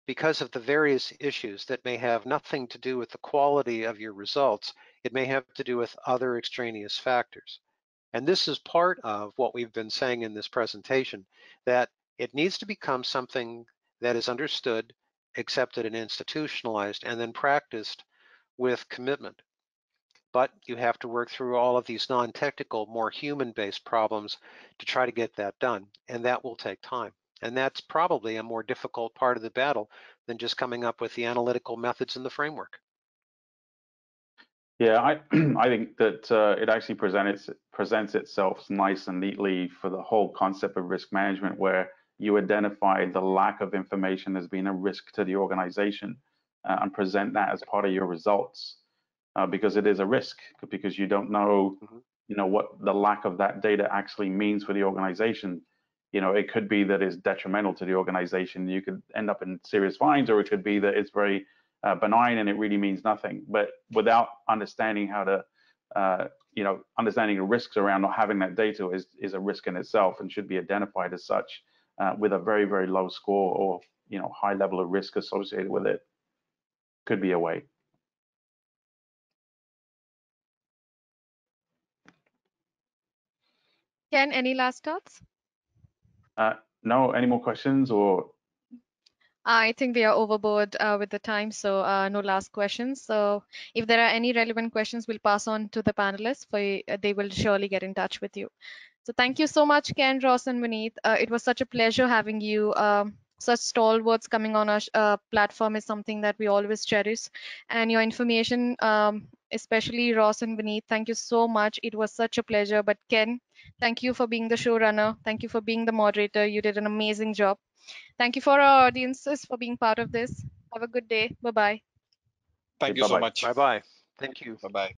because of the various issues that may have nothing to do with the quality of your results. It may have to do with other extraneous factors. And this is part of what we've been saying in this presentation, that it needs to become something that is understood, accepted, and institutionalized, and then practiced with commitment. But you have to work through all of these non-technical, more human-based problems to try to get that done, and that will take time. And that's probably a more difficult part of the battle than just coming up with the analytical methods and the framework. Yeah, I think that it actually presents itself nice and neatly for the whole concept of risk management, where you identify the lack of information as being a risk to the organization and present that as part of your results, because it is a risk, because you don't know, what the lack of that data actually means for the organization. It could be that it's detrimental to the organization. You could end up in serious fines, or it could be that it's very benign and it really means nothing. But without understanding how to, understanding the risks around not having that data is a risk in itself and should be identified as such, with a very, very low score or high level of risk associated with it. Could be a way. Ken, any last thoughts? No, any more questions or? I think we are overboard with the time, so no last questions. So if there are any relevant questions, we'll pass on to the panelists. They will surely get in touch with you. So thank you so much, Ken, Ross, and Vineet. It was such a pleasure having you. Such stalwarts coming on our platform is something that we always cherish. And your information, especially Ross and Vineet, thank you so much. It was such a pleasure. But Ken, thank you for being the showrunner. Thank you for being the moderator. You did an amazing job. Thank you for our audiences for being part of this. Have a good day. Bye-bye. Thank you so Bye-bye. much. Bye-bye. Thank you. Bye-bye.